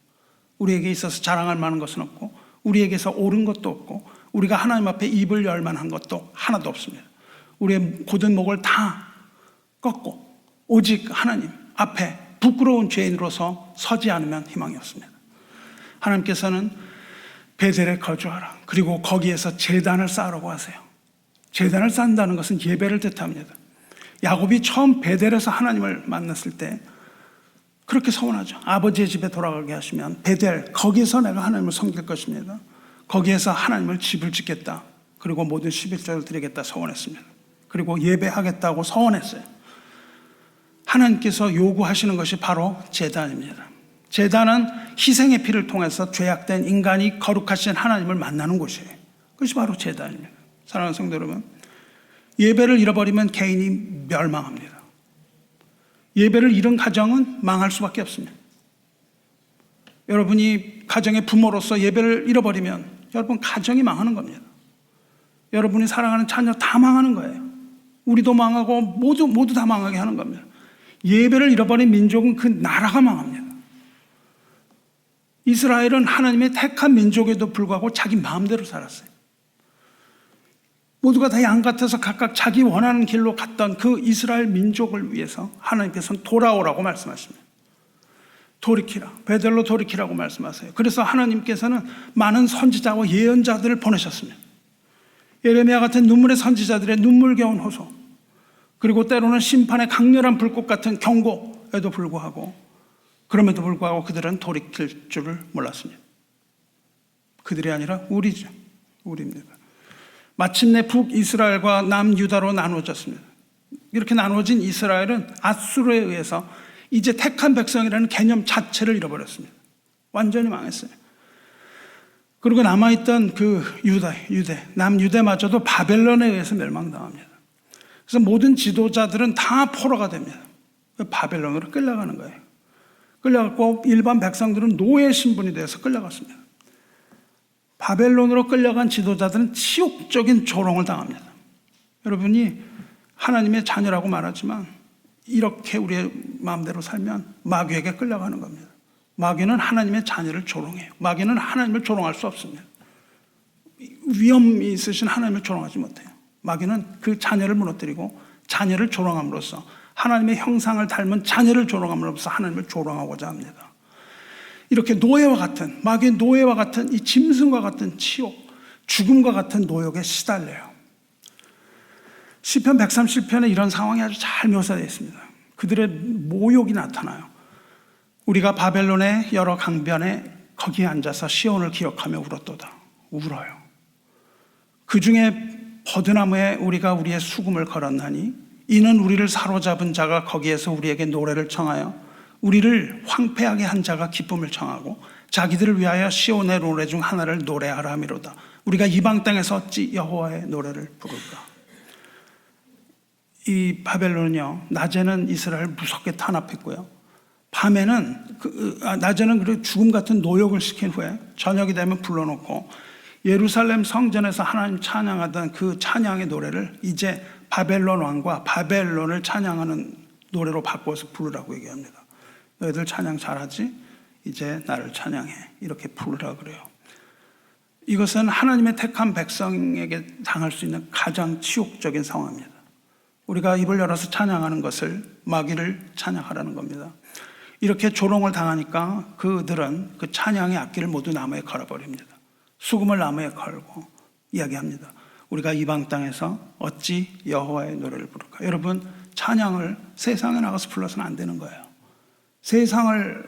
우리에게 있어서 자랑할 만한 것은 없고 우리에게서 옳은 것도 없고 우리가 하나님 앞에 입을 열 만한 것도 하나도 없습니다. 우리의 고든 목을 다 꺾고 오직 하나님 앞에 부끄러운 죄인으로서 서지 않으면 희망이 없습니다. 하나님께서는 베델에 거주하라. 그리고 거기에서 제단을 쌓으라고 하세요. 제단을 쌓는다는 것은 예배를 뜻합니다. 야곱이 처음 베델에서 하나님을 만났을 때 그렇게 서원하죠. 아버지의 집에 돌아가게 하시면 베델, 거기에서 내가 하나님을 섬길 것입니다. 거기에서 하나님을 집을 짓겠다. 그리고 모든 11조를 드리겠다 서원했습니다. 그리고 예배하겠다고 서원했어요. 하나님께서 요구하시는 것이 바로 제단입니다. 제단은 희생의 피를 통해서 죄악된 인간이 거룩하신 하나님을 만나는 곳이에요. 그것이 바로 제단입니다. 사랑하는 성도 여러분, 예배를 잃어버리면 개인이 멸망합니다. 예배를 잃은 가정은 망할 수밖에 없습니다. 여러분이 가정의 부모로서 예배를 잃어버리면 여러분 가정이 망하는 겁니다. 여러분이 사랑하는 자녀 다 망하는 거예요. 우리도 망하고 모두 다 망하게 하는 겁니다. 예배를 잃어버린 민족은 그 나라가 망합니다. 이스라엘은 하나님의 택한 민족에도 불구하고 자기 마음대로 살았어요. 모두가 다 양 같아서 각각 자기 원하는 길로 갔던 그 이스라엘 민족을 위해서 하나님께서는 돌아오라고 말씀하십니다. 돌이키라, 베델로 돌이키라고 말씀하세요. 그래서 하나님께서는 많은 선지자와 예언자들을 보내셨습니다. 예레미야 같은 눈물의 선지자들의 눈물겨운 호소, 그리고 때로는 심판의 강렬한 불꽃 같은 경고에도 불구하고, 그럼에도 불구하고 그들은 돌이킬 줄을 몰랐습니다. 그들이 아니라 우리죠. 우리입니다. 마침내 북이스라엘과 남유다로 나누어졌습니다. 이렇게 나누어진 이스라엘은 앗수르에 의해서 이제 택한 백성이라는 개념 자체를 잃어버렸습니다. 완전히 망했어요. 그리고 남아있던 그 유대, 남유대마저도 바벨론에 의해서 멸망당합니다. 그래서 모든 지도자들은 다 포로가 됩니다. 바벨론으로 끌려가는 거예요. 끌려갔고 일반 백성들은 노예 신분이 되어서 끌려갔습니다. 바벨론으로 끌려간 지도자들은 치욕적인 조롱을 당합니다. 여러분이 하나님의 자녀라고 말하지만 이렇게 우리의 마음대로 살면 마귀에게 끌려가는 겁니다. 마귀는 하나님의 자녀를 조롱해요. 마귀는 하나님을 조롱할 수 없습니다. 위엄이 있으신 하나님을 조롱하지 못해요. 마귀는 그 자녀를 무너뜨리고 자녀를 조롱함으로써 하나님의 형상을 닮은 자녀를 조롱함으로써 하나님을 조롱하고자 합니다. 이렇게 노예와 같은, 마귀의 노예와 같은 이 짐승과 같은 치욕, 죽음과 같은 노역에 시달려요. 시편 137편에 이런 상황이 아주 잘 묘사되어 있습니다. 그들의 모욕이 나타나요. 우리가 바벨론의 여러 강변에 거기에 앉아서 시온을 기억하며 울었도다. 울어요. 그 중에 버드나무에 우리가 우리의 수금을 걸었나니 이는 우리를 사로잡은 자가 거기에서 우리에게 노래를 청하여 우리를 황폐하게 한 자가 기쁨을 청하고 자기들을 위하여 시온의 노래 중 하나를 노래하라 함이로다. 우리가 이방 땅에서 어찌 여호와의 노래를 부를까. 이 바벨론은요, 낮에는 이스라엘 무섭게 탄압했고요, 밤에는 낮에는 그 죽음 같은 노역을 시킨 후에 저녁이 되면 불러놓고 예루살렘 성전에서 하나님 찬양하던 그 찬양의 노래를 이제 바벨론 왕과 바벨론을 찬양하는 노래로 바꿔서 부르라고 얘기합니다. 너희들 찬양 잘하지? 이제 나를 찬양해. 이렇게 부르라 그래요. 이것은 하나님의 택한 백성에게 당할 수 있는 가장 치욕적인 상황입니다. 우리가 입을 열어서 찬양하는 것을 마귀를 찬양하라는 겁니다. 이렇게 조롱을 당하니까 그들은 그 찬양의 악기를 모두 나무에 걸어버립니다. 수금을 나무에 걸고 이야기합니다. 우리가 이방 땅에서 어찌 여호와의 노래를 부를까? 여러분, 찬양을 세상에 나가서 불러서는 안 되는 거예요. 세상을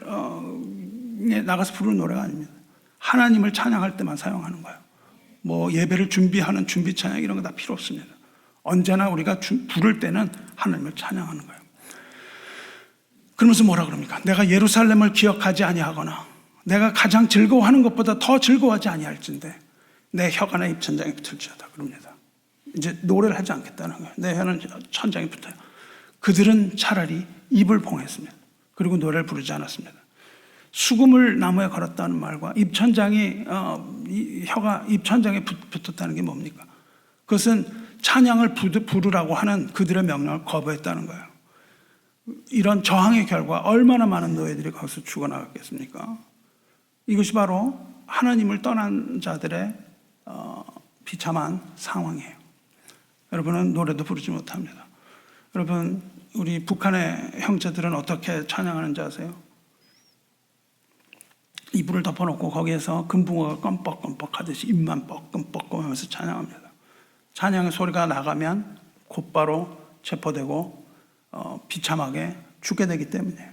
나가서 부르는 노래가 아닙니다. 하나님을 찬양할 때만 사용하는 거예요. 뭐 예배를 준비하는 준비 찬양 이런 거 다 필요 없습니다. 언제나 우리가 부를 때는 하나님을 찬양하는 거예요. 그러면서 뭐라 그럽니까? 내가 예루살렘을 기억하지 아니하거나 내가 가장 즐거워하는 것보다 더 즐거워하지 아니할진대 내 혀가 내 입천장에 붙을지어다 그럽니다. 이제 노래를 하지 않겠다는 거예요. 내 혀는 천장에 붙어요. 그들은 차라리 입을 봉했습니다. 그리고 노래를 부르지 않았습니다. 수금을 나무에 걸었다는 말과 입천장이 혀가 입천장에 붙었다는 게 뭡니까? 그것은 찬양을 부르라고 하는 그들의 명령을 거부했다는 거예요. 이런 저항의 결과 얼마나 많은 노예들이 거기서 죽어나갔겠습니까? 이것이 바로 하나님을 떠난 자들의 비참한 상황이에요. 여러분은 노래도 부르지 못합니다. 여러분, 우리 북한의 형제들은 어떻게 찬양하는지 아세요? 이불을 덮어놓고 거기에서 금붕어가 껌뻑껌뻑 하듯이 입만 뻐끔뻐끔 하면서 찬양합니다. 찬양의 소리가 나가면 곧바로 체포되고 비참하게 죽게 되기 때문이에요.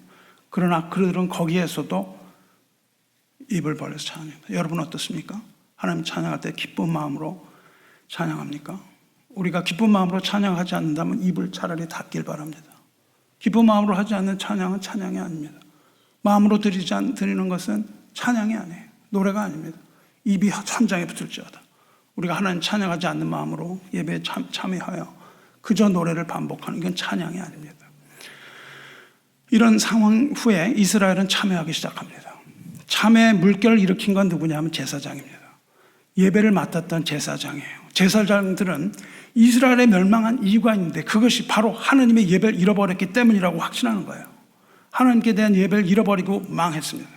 그러나 그들은 거기에서도 입을 벌려서 찬양합니다. 여러분 어떻습니까? 하나님 찬양할 때 기쁜 마음으로 찬양합니까? 우리가 기쁜 마음으로 찬양하지 않는다면 입을 차라리 닫길 바랍니다. 기쁜 마음으로 하지 않는 찬양은 찬양이 아닙니다. 마음으로 드리는 것은 찬양이 아니에요. 노래가 아닙니다. 입이 천장에 붙을지어다. 우리가 하나님 찬양하지 않는 마음으로 예배에 참여하여 그저 노래를 반복하는 건 찬양이 아닙니다. 이런 상황 후에 이스라엘은 참여하기 시작합니다. 참여의 물결을 일으킨 건 누구냐면 제사장입니다. 예배를 맡았던 제사장이에요. 제사장들은 이스라엘에 멸망한 이유가 있는데 그것이 바로 하나님의 예배를 잃어버렸기 때문이라고 확신하는 거예요. 하나님께 대한 예배를 잃어버리고 망했습니다.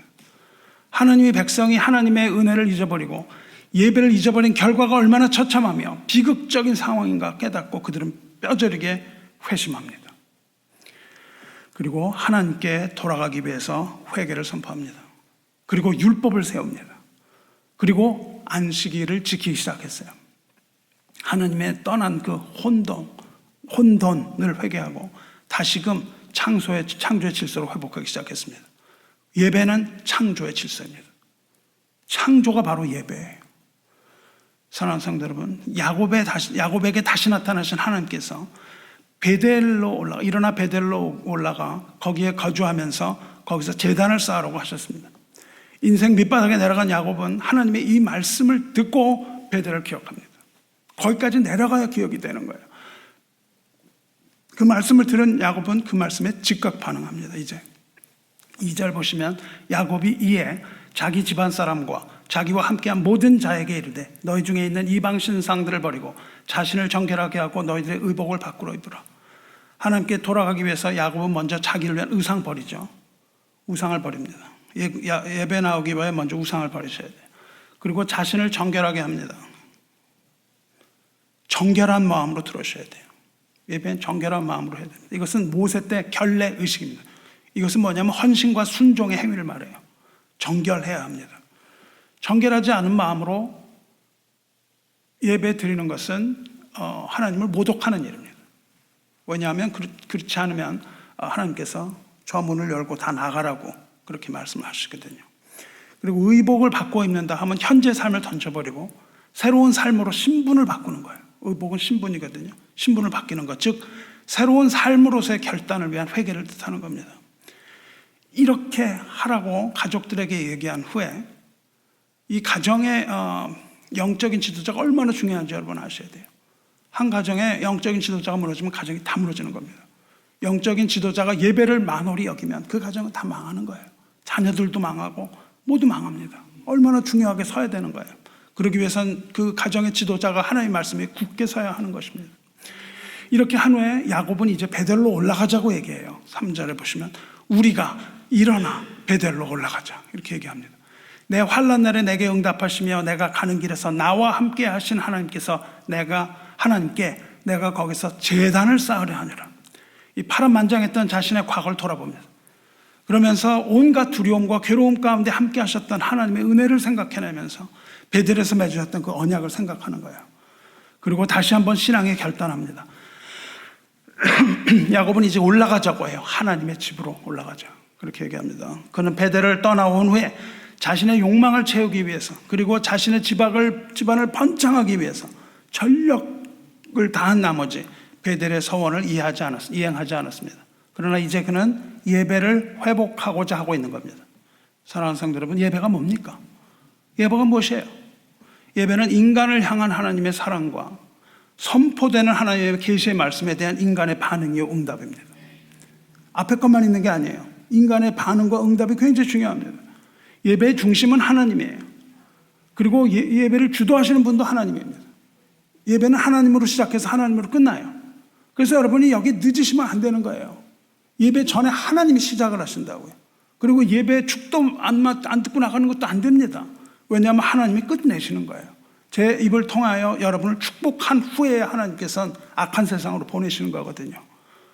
하나님의 백성이 하나님의 은혜를 잊어버리고 예배를 잊어버린 결과가 얼마나 처참하며 비극적인 상황인가 깨닫고 그들은 뼈저리게 회심합니다. 그리고 하나님께 돌아가기 위해서 회개를 선포합니다. 그리고 율법을 세웁니다. 그리고 안식일을 지키기 시작했어요. 하나님의 떠난 그 혼돈을 회개하고 다시금 창조의 질서로 회복하기 시작했습니다. 예배는 창조의 질서입니다. 창조가 바로 예배예요. 사랑하는 성도 여러분, 야곱에게 다시 나타나신 하나님께서 일어나 베델로 올라가 거기에 거주하면서 거기서 제단을 쌓으라고 하셨습니다. 인생 밑바닥에 내려간 야곱은 하나님의 이 말씀을 듣고 베델을 기억합니다. 거기까지 내려가야 기억이 되는 거예요. 그 말씀을 들은 야곱은 그 말씀에 즉각 반응합니다. 이제 2절 보시면 야곱이 이에 자기 집안 사람과 자기와 함께한 모든 자에게 이르되 너희 중에 있는 이방 신상들을 버리고 자신을 정결하게 하고 너희들의 의복을 밖으로 입으라. 하나님께 돌아가기 위해서 야곱은 먼저 자기를 위한 의상 버리죠. 우상을 버립니다. 예배 나오기 위해 먼저 우상을 버리셔야 돼요. 그리고 자신을 정결하게 합니다. 정결한 마음으로 들어오셔야 돼요. 예배는 정결한 마음으로 해야 됩니다. 이것은 모세 때 결례 의식입니다. 이것은 뭐냐면 헌신과 순종의 행위를 말해요. 정결해야 합니다. 정결하지 않은 마음으로 예배 드리는 것은 하나님을 모독하는 일입니다. 왜냐하면 그렇지 않으면 하나님께서 저 문을 열고 다 나가라고 그렇게 말씀을 하시거든요. 그리고 의복을 바꿔 입는다 하면 현재 삶을 던져버리고 새로운 삶으로 신분을 바꾸는 거예요. 의복은 신분이거든요. 신분을 바뀌는 것, 즉 새로운 삶으로서의 결단을 위한 회개를 뜻하는 겁니다. 이렇게 하라고 가족들에게 얘기한 후에 이 가정의 영적인 지도자가 얼마나 중요한지 여러분 아셔야 돼요. 한 가정에 영적인 지도자가 무너지면 가정이 다 무너지는 겁니다. 영적인 지도자가 예배를 만홀히 여기면 그 가정은 다 망하는 거예요. 자녀들도 망하고 모두 망합니다. 얼마나 중요하게 서야 되는 거예요. 그러기 위해선 그 가정의 지도자가 하나님의 말씀에 굳게 서야 하는 것입니다. 이렇게 한 후에 야곱은 이제 베델로 올라가자고 얘기해요. 3절에 보시면 우리가 일어나 베델로 올라가자 이렇게 얘기합니다. 내 환난 날에 내게 응답하시며 내가 가는 길에서 나와 함께 하신 하나님께서 내가 거기서 제단을 쌓으려 하니라. 이 파란만장했던 자신의 과거를 돌아봅니다. 그러면서 온갖 두려움과 괴로움 가운데 함께 하셨던 하나님의 은혜를 생각해내면서 베델에서 맺으셨던 그 언약을 생각하는 거예요. 그리고 다시 한번 신앙에 결단합니다. 야곱은 이제 올라가자고 해요. 하나님의 집으로 올라가자. 그렇게 얘기합니다. 그는 베델을 떠나온 후에 자신의 욕망을 채우기 위해서, 그리고 자신의 집안을 번창하기 위해서 전력을 다한 나머지 베델의 서원을 이행하지 않았습니다. 그러나 이제 그는 예배를 회복하고자 하고 있는 겁니다. 사랑하는 성도 여러분, 예배가 뭡니까? 예배가 무엇이에요? 예배는 인간을 향한 하나님의 사랑과 선포되는 하나님의 계시의 말씀에 대한 인간의 반응이요 응답입니다. 앞에 것만 있는 게 아니에요. 인간의 반응과 응답이 굉장히 중요합니다. 예배의 중심은 하나님이에요. 그리고 예배를 주도하시는 분도 하나님입니다. 예배는 하나님으로 시작해서 하나님으로 끝나요. 그래서 여러분이 여기 늦으시면 안 되는 거예요. 예배 전에 하나님이 시작을 하신다고요. 그리고 예배 축도 안 듣고 나가는 것도 안 됩니다. 왜냐하면 하나님이 끝내시는 거예요. 제 입을 통하여 여러분을 축복한 후에 하나님께서는 악한 세상으로 보내시는 거거든요.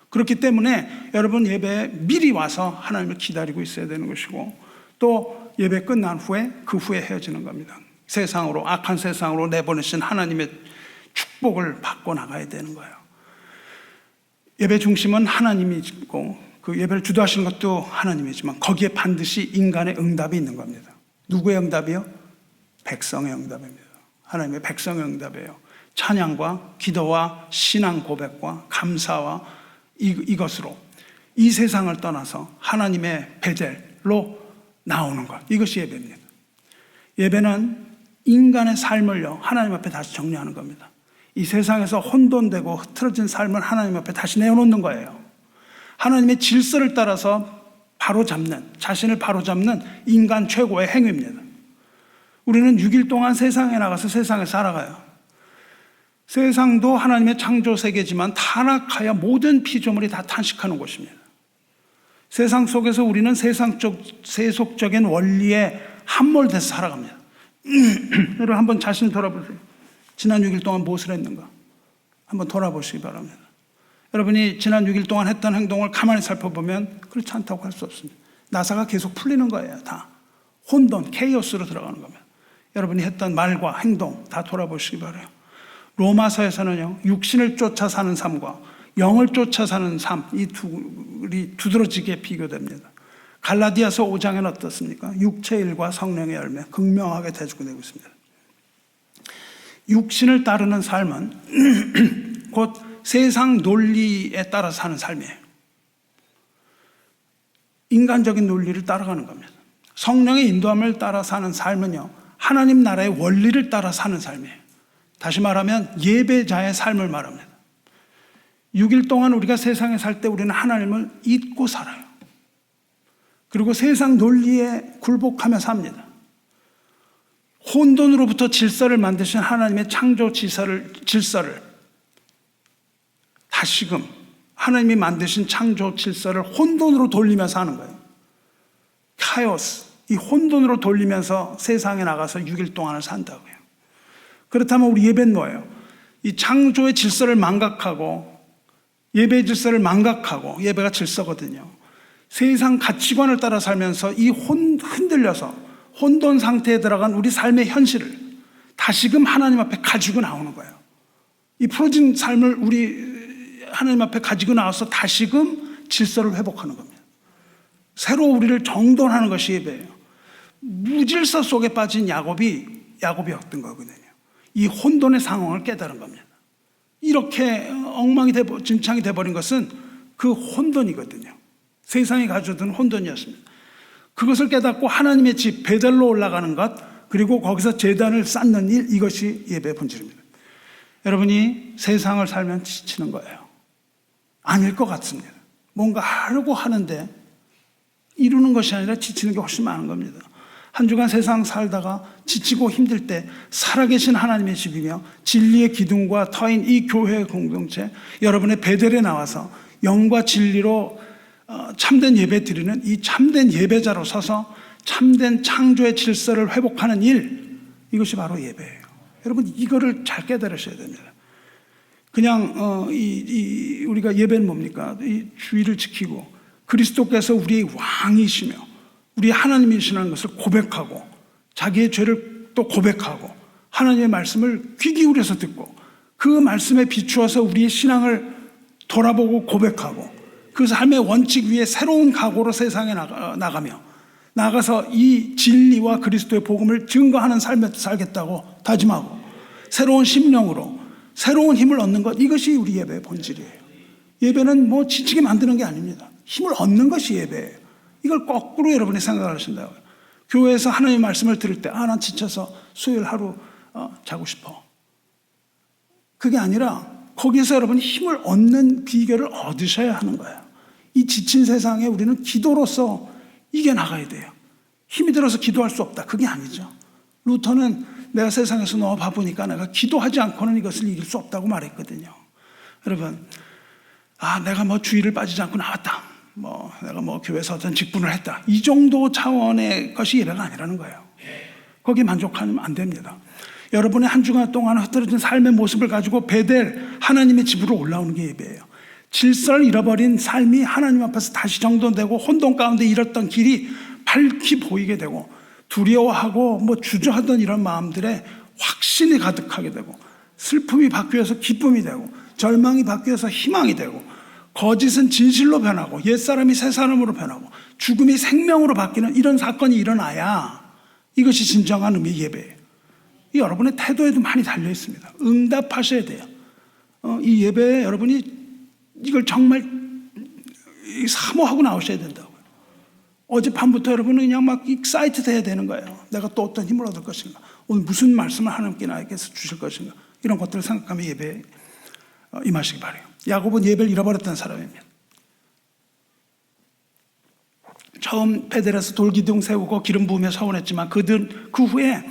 그렇기 때문에 여러분 예배에 미리 와서 하나님을 기다리고 있어야 되는 것이고, 또 예배 끝난 후에 그 후에 헤어지는 겁니다. 세상으로, 악한 세상으로 내보내신 하나님의 축복을 받고 나가야 되는 거예요. 예배 중심은 하나님이고 그 예배를 주도하시는 것도 하나님이지만 거기에 반드시 인간의 응답이 있는 겁니다. 누구의 응답이요? 백성의 응답입니다. 하나님의 백성의 응답이에요. 찬양과 기도와 신앙 고백과 감사와 이것으로 이 세상을 떠나서 하나님의 베델로 나오는 것, 이것이 예배입니다. 예배는 인간의 삶을요 하나님 앞에 다시 정리하는 겁니다. 이 세상에서 혼돈되고 흐트러진 삶을 하나님 앞에 다시 내어놓는 거예요. 하나님의 질서를 따라서 자신을 바로잡는 인간 최고의 행위입니다. 우리는 6일 동안 세상에 나가서 세상에 살아가요. 세상도 하나님의 창조 세계지만 타락하여 모든 피조물이 다 탄식하는 곳입니다. 세상 속에서 우리는 세속적인 원리에 함몰돼서 살아갑니다. 여러분 한번 자신을 돌아보세요. 지난 6일 동안 무엇을 했는가? 한번 돌아보시기 바랍니다. 여러분이 지난 6일 동안 했던 행동을 가만히 살펴보면 그렇지 않다고 할 수 없습니다. 나사가 계속 풀리는 거예요. 다 혼돈, 케이오스로 들어가는 겁니다. 여러분이 했던 말과 행동 다 돌아보시기 바라요. 로마서에서는요, 육신을 쫓아 사는 삶과 영을 쫓아 사는 삶, 이 둘이 두드러지게 비교됩니다. 갈라디아서 5장에는 어떻습니까? 육체의 일과 성령의 열매 극명하게 대조되고 있습니다. 육신을 따르는 삶은 곧 세상 논리에 따라 사는 삶이에요. 인간적인 논리를 따라가는 겁니다. 성령의 인도함을 따라 사는 삶은요, 하나님 나라의 원리를 따라 사는 삶이에요. 다시 말하면 예배자의 삶을 말합니다. 6일 동안 우리가 세상에 살 때 우리는 하나님을 잊고 살아요. 그리고 세상 논리에 굴복하며 삽니다. 혼돈으로부터 질서를 만드신 하나님의 창조 질서를 다시금 하나님이 만드신 창조 질서를 혼돈으로 돌리면서 하는 거예요. 카오스, 이 혼돈으로 돌리면서 세상에 나가서 6일 동안을 산다고요. 그렇다면 우리 예배는 뭐예요? 이 창조의 질서를 망각하고 예배의 질서를 망각하고, 예배가 질서거든요. 세상 가치관을 따라 살면서 이 흔들려서 혼돈 상태에 들어간 우리 삶의 현실을 다시금 하나님 앞에 가지고 나오는 거예요. 이 풀어진 삶을 우리 하나님 앞에 가지고 나와서 다시금 질서를 회복하는 겁니다. 새로 우리를 정돈하는 것이 예배예요. 무질서 속에 빠진 야곱이었던 거거든요. 이 혼돈의 상황을 깨달은 겁니다. 이렇게 엉망진창이 돼버린 것은 그 혼돈이거든요. 세상이 가져든 혼돈이었습니다. 그것을 깨닫고 하나님의 집 베델로 올라가는 것, 그리고 거기서 제단을 쌓는 일, 이것이 예배의 본질입니다. 여러분이 세상을 살면 지치는 거예요. 아닐 것 같습니다. 뭔가 하려고 하는데 이루는 것이 아니라 지치는 게 훨씬 많은 겁니다. 한 주간 세상 살다가 지치고 힘들 때 살아계신 하나님의 집이며 진리의 기둥과 터인 이 교회의 공동체, 여러분의 베델에 나와서 영과 진리로 참된 예배 드리는 이 참된 예배자로 서서 참된 창조의 질서를 회복하는 일, 이것이 바로 예배예요. 여러분 이거를 잘 깨달으셔야 됩니다. 그냥 우리가 예배는 뭡니까? 이 주의를 지키고 그리스도께서 우리의 왕이시며 우리 하나님이시라는 것을 고백하고 자기의 죄를 또 고백하고 하나님의 말씀을 귀 기울여서 듣고 그 말씀에 비추어서 우리의 신앙을 돌아보고 고백하고 그 삶의 원칙 위에 새로운 각오로 세상에 나가서 이 진리와 그리스도의 복음을 증거하는 삶을 살겠다고 다짐하고 새로운 심령으로 새로운 힘을 얻는 것, 이것이 우리 예배의 본질이에요. 예배는 뭐 지치게 만드는 게 아닙니다. 힘을 얻는 것이 예배예요. 이걸 거꾸로 여러분이 생각을 하신다고요. 교회에서 하나님의 말씀을 들을 때 난 지쳐서 수요일 하루 자고 싶어. 그게 아니라 거기에서 여러분이 힘을 얻는 비결을 얻으셔야 하는 거예요. 이 지친 세상에 우리는 기도로서 이겨나가야 돼요. 힘이 들어서 기도할 수 없다. 그게 아니죠. 루터는 내가 세상에서 너무 바쁘니까 내가 기도하지 않고는 이것을 이길 수 없다고 말했거든요. 여러분, 내가 뭐 주일을 빠지지 않고 나왔다. 내가 교회에서 어떤 직분을 했다. 이 정도 차원의 것이 예배가 아니라는 거예요. 거기에 만족하면 안 됩니다. 여러분의 한 주간 동안 흐트러진 삶의 모습을 가지고 베델 하나님의 집으로 올라오는 게 예배예요. 질서를 잃어버린 삶이 하나님 앞에서 다시 정돈되고 혼돈 가운데 잃었던 길이 밝히 보이게 되고 두려워하고 주저하던 이런 마음들에 확신이 가득하게 되고 슬픔이 바뀌어서 기쁨이 되고 절망이 바뀌어서 희망이 되고 거짓은 진실로 변하고 옛사람이 새사람으로 변하고 죽음이 생명으로 바뀌는 이런 사건이 일어나야 이것이 진정한 의미의 예배예요. 이 여러분의 태도에도 많이 달려 있습니다. 응답하셔야 돼요. 이 예배에 여러분이 이걸 정말 사모하고 나오셔야 된다고요. 어젯밤부터 여러분은 그냥 막 익사이트 돼야 되는 거예요. 내가 또 어떤 힘을 얻을 것인가, 오늘 무슨 말씀을 하나님께 나에게서 주실 것인가, 이런 것들을 생각하며 예배에 임하시기 바라요. 야곱은 예배를 잃어버렸던 사람입니다. 처음 베델에서 돌기둥 세우고 기름 부으며 서원했지만 그 후에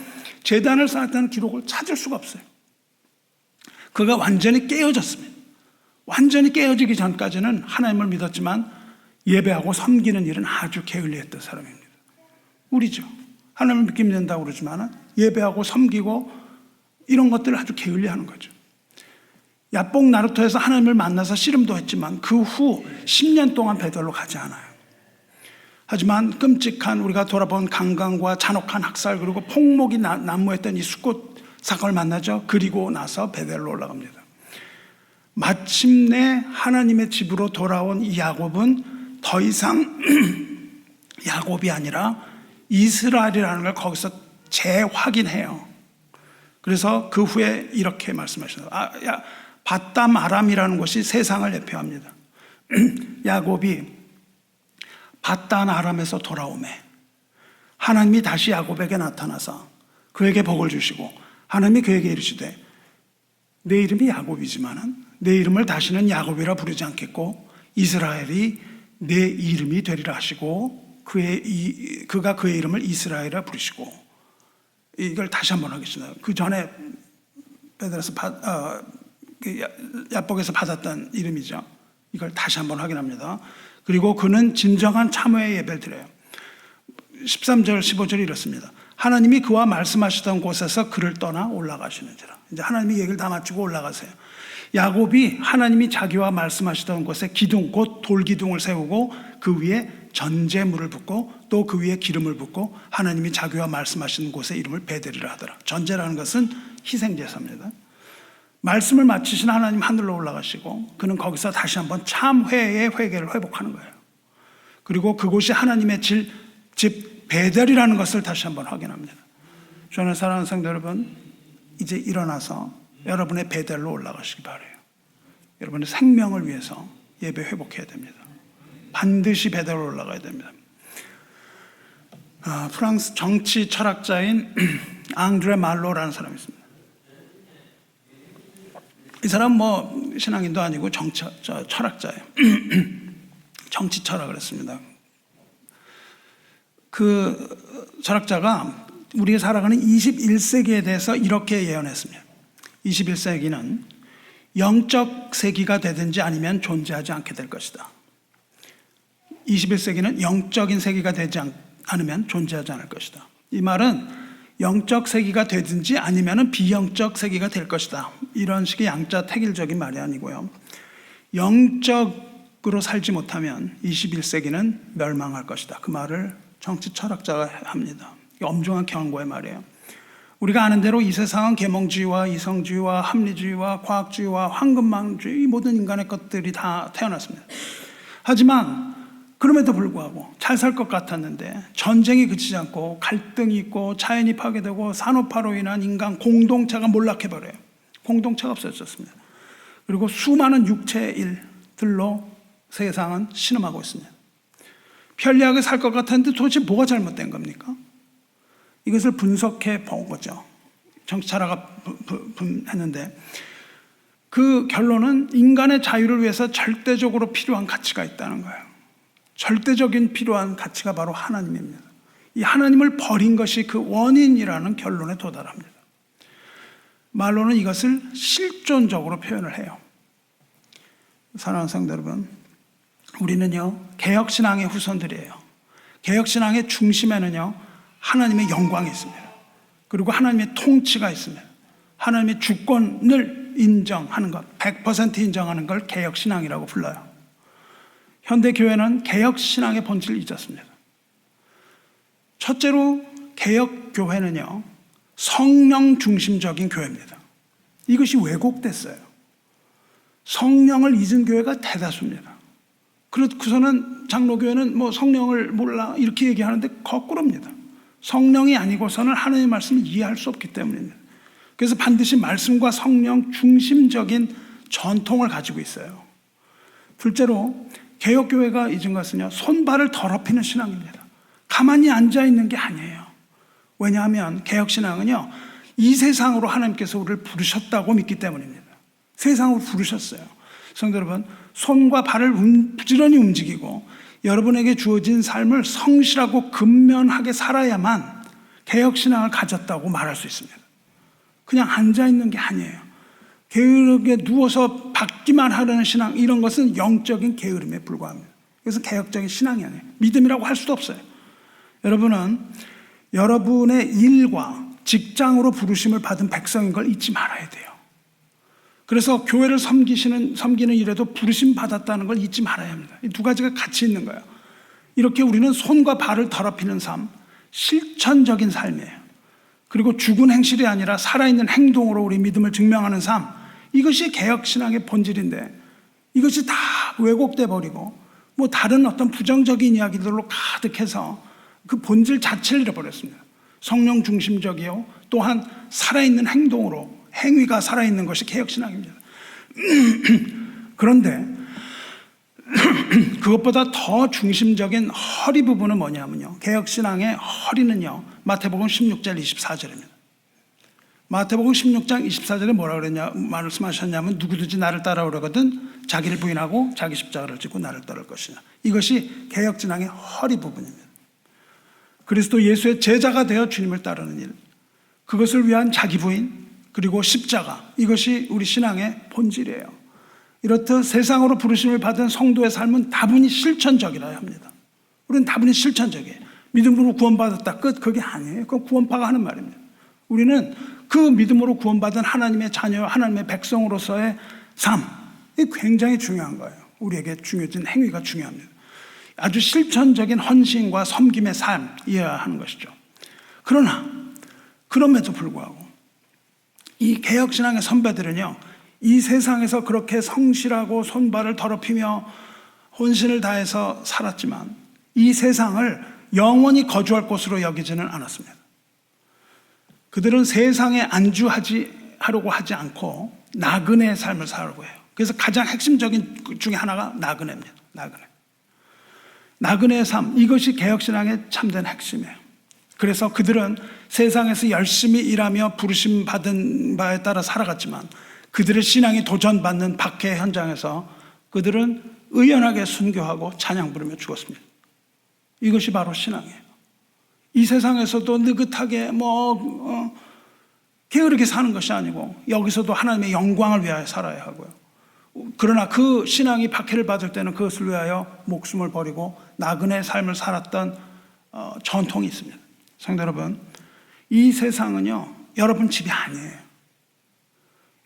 제단을 쌓았다는 기록을 찾을 수가 없어요. 그가 완전히 깨어졌습니다. 완전히 깨어지기 전까지는 하나님을 믿었지만 예배하고 섬기는 일은 아주 게을리했던 사람입니다. 우리죠. 하나님을 믿게 믿는다고 그러지만 예배하고 섬기고 이런 것들을 아주 게을리하는 거죠. 야복 나루터에서 하나님을 만나서 씨름도 했지만 그 후 10년 동안 베델로 가지 않아요. 하지만 끔찍한 우리가 돌아본 강간과 잔혹한 학살 그리고 폭목이 난무했던 이 숫꽃 사건을 만나죠. 그리고 나서 베델로 올라갑니다. 마침내 하나님의 집으로 돌아온 이 야곱은 더 이상 야곱이 아니라 이스라엘이라는 걸 거기서 재확인해요. 그래서 그 후에 이렇게 말씀하셨어요. 바담 아람이라는 곳이 세상을 대표합니다. 야곱이 바단 아람에서 돌아오매 하나님이 다시 야곱에게 나타나서 그에게 복을 주시고 하나님이 그에게 이르시되 내 이름이 야곱이지만 내 이름을 다시는 야곱이라 부르지 않겠고 이스라엘이 내 이름이 되리라 하시고 그가 그의 이름을 이스라엘이라 부르시고, 이걸 다시 한번 하겠습니다. 그 전에 베델에서 야복에서 받았던 이름이죠. 이걸 다시 한번 확인합니다. 그리고 그는 진정한 참회의 예배를 드려요. 13절 15절이 이렇습니다. 하나님이 그와 말씀하시던 곳에서 그를 떠나 올라가시는지라. 이제 하나님이 얘기를 다 마치고 올라가세요. 야곱이 하나님이 자기와 말씀하시던 곳에 기둥 곧 돌기둥을 세우고 그 위에 전제물을 붓고 또 그 위에 기름을 붓고 하나님이 자기와 말씀하시는 곳에 이름을 베델이라 하더라. 전제라는 것은 희생제사입니다. 말씀을 마치신 하나님 하늘로 올라가시고 그는 거기서 다시 한번 참회의 회개를 회복하는 거예요. 그리고 그곳이 하나님의 집 베델이라는 것을 다시 한번 확인합니다. 저는 사랑하는 성도 여러분, 이제 일어나서 여러분의 베델로 올라가시기 바라요. 여러분의 생명을 위해서 예배 회복해야 됩니다. 반드시 베델로 올라가야 됩니다. 프랑스 정치 철학자인 앙드레 말로라는 사람이 있습니다. 이 사람 신앙인도 아니고 철학자예요. 정치 철학을 했습니다. 그 철학자가 우리가 살아가는 21세기에 대해서 이렇게 예언했습니다. 21세기는 영적 세기가 되든지 아니면 존재하지 않게 될 것이다. 21세기는 영적인 세기가 되지 않으면 존재하지 않을 것이다. 이 말은 영적 세기가 되든지 아니면 비영적 세기가 될 것이다. 이런 식의 양자 택일적인 말이 아니고요. 영적으로 그로 살지 못하면 21세기는 멸망할 것이다. 그 말을 정치 철학자가 합니다. 엄중한 경고의 말이에요. 우리가 아는 대로 이 세상은 계몽주의와 이성주의와 합리주의와 과학주의와 황금망주의, 이 모든 인간의 것들이 다 태어났습니다. 하지만 그럼에도 불구하고 잘 살 것 같았는데 전쟁이 그치지 않고 갈등이 있고 자연이 파괴되고 산업화로 인한 인간 공동체가 몰락해버려요. 공동체가 없어졌습니다. 그리고 수많은 육체의 일들로 세상은 신음하고 있습니다. 편리하게 살 것 같았는데 도대체 뭐가 잘못된 겁니까? 이것을 분석해 본 거죠. 정치철학가 했는데 그 결론은 인간의 자유를 위해서 절대적으로 필요한 가치가 있다는 거예요. 절대적인 필요한 가치가 바로 하나님입니다. 이 하나님을 버린 것이 그 원인이라는 결론에 도달합니다. 말로는 이것을 실존적으로 표현을 해요. 사랑하는 성도 여러분, 우리는요 개혁신앙의 후손들이에요. 개혁신앙의 중심에는요 하나님의 영광이 있습니다. 그리고 하나님의 통치가 있습니다. 하나님의 주권을 인정하는 것, 100% 인정하는 걸 개혁신앙이라고 불러요. 현대교회는 개혁신앙의 본질을 잊었습니다. 첫째로 개혁교회는요 성령 중심적인 교회입니다. 이것이 왜곡됐어요. 성령을 잊은 교회가 대다수입니다. 그렇고서는 장로교회는 뭐 성령을 몰라 이렇게 얘기하는데 거꾸로입니다. 성령이 아니고서는 하나님의 말씀을 이해할 수 없기 때문입니다. 그래서 반드시 말씀과 성령 중심적인 전통을 가지고 있어요. 둘째로 개혁교회가 잊은 것은요 손발을 더럽히는 신앙입니다. 가만히 앉아있는 게 아니에요. 왜냐하면 개혁신앙은요 이 세상으로 하나님께서 우리를 부르셨다고 믿기 때문입니다. 세상으로 부르셨어요. 성도 여러분, 손과 발을 부지런히 움직이고 여러분에게 주어진 삶을 성실하고 근면하게 살아야만 개혁신앙을 가졌다고 말할 수 있습니다. 그냥 앉아있는 게 아니에요. 게으르게 누워서 받기만 하려는 신앙, 이런 것은 영적인 게으름에 불과합니다. 그래서 개혁적인 신앙이 아니에요. 믿음이라고 할 수도 없어요. 여러분은 여러분의 일과 직장으로 부르심을 받은 백성인 걸 잊지 말아야 돼요. 그래서 교회를 섬기는 일에도 부르심 받았다는 걸 잊지 말아야 합니다. 이 두 가지가 같이 있는 거예요. 이렇게 우리는 손과 발을 더럽히는 삶, 실천적인 삶이에요. 그리고 죽은 행실이 아니라 살아있는 행동으로 우리 믿음을 증명하는 삶, 이것이 개혁신앙의 본질인데 이것이 다 왜곡돼 버리고 뭐 다른 어떤 부정적인 이야기들로 가득해서 그 본질 자체를 잃어버렸습니다. 성령 중심적이요 또한 살아있는 행동으로 행위가 살아있는 것이 개혁신앙입니다. 그런데 그것보다 더 중심적인 허리 부분은 뭐냐면요, 개혁신앙의 허리는요 마태복음 16장 24절입니다. 마태복음 16장 24절에 뭐라 그랬냐 말씀하셨냐면 누구든지 나를 따라오려거든 자기를 부인하고 자기 십자가를 지고 나를 따를 것이냐. 이것이 개혁신앙의 허리 부분입니다. 그리스도 예수의 제자가 되어 주님을 따르는 일, 그것을 위한 자기 부인 그리고 십자가, 이것이 우리 신앙의 본질이에요. 이렇듯 세상으로 부르심을 받은 성도의 삶은 다분히 실천적이라 합니다. 우리는 다분히 실천적이에요. 믿음으로 구원받았다 끝, 그게 아니에요. 그건 구원파가 하는 말입니다. 우리는 그 믿음으로 구원받은 하나님의 자녀, 하나님의 백성으로서의 삶, 이게 굉장히 중요한 거예요. 우리에게 중요해진 행위가 중요합니다. 아주 실천적인 헌신과 섬김의 삶이어야 하는 것이죠. 그러나 그럼에도 불구하고 이 개혁신앙의 선배들은요 이 세상에서 그렇게 성실하고 손발을 더럽히며 혼신을 다해서 살았지만 이 세상을 영원히 거주할 곳으로 여기지는 않았습니다. 그들은 세상에 안주하려고 하지 않고 나그네의 삶을 살고 해요. 그래서 가장 핵심적인 중에 하나가 나그네입니다. 나그네의 삶, 이것이 개혁신앙의 참된 핵심이에요. 그래서 그들은 세상에서 열심히 일하며 부르심 받은 바에 따라 살아갔지만 그들의 신앙이 도전받는 박해 현장에서 그들은 의연하게 순교하고 찬양 부르며 죽었습니다. 이것이 바로 신앙이에요. 이 세상에서도 느긋하게 게으르게 사는 것이 아니고 여기서도 하나님의 영광을 위하여 살아야 하고요. 그러나 그 신앙이 박해를 받을 때는 그것을 위하여 목숨을 버리고 나그네의 삶을 살았던 전통이 있습니다. 성도 여러분, 이 세상은요 여러분 집이 아니에요.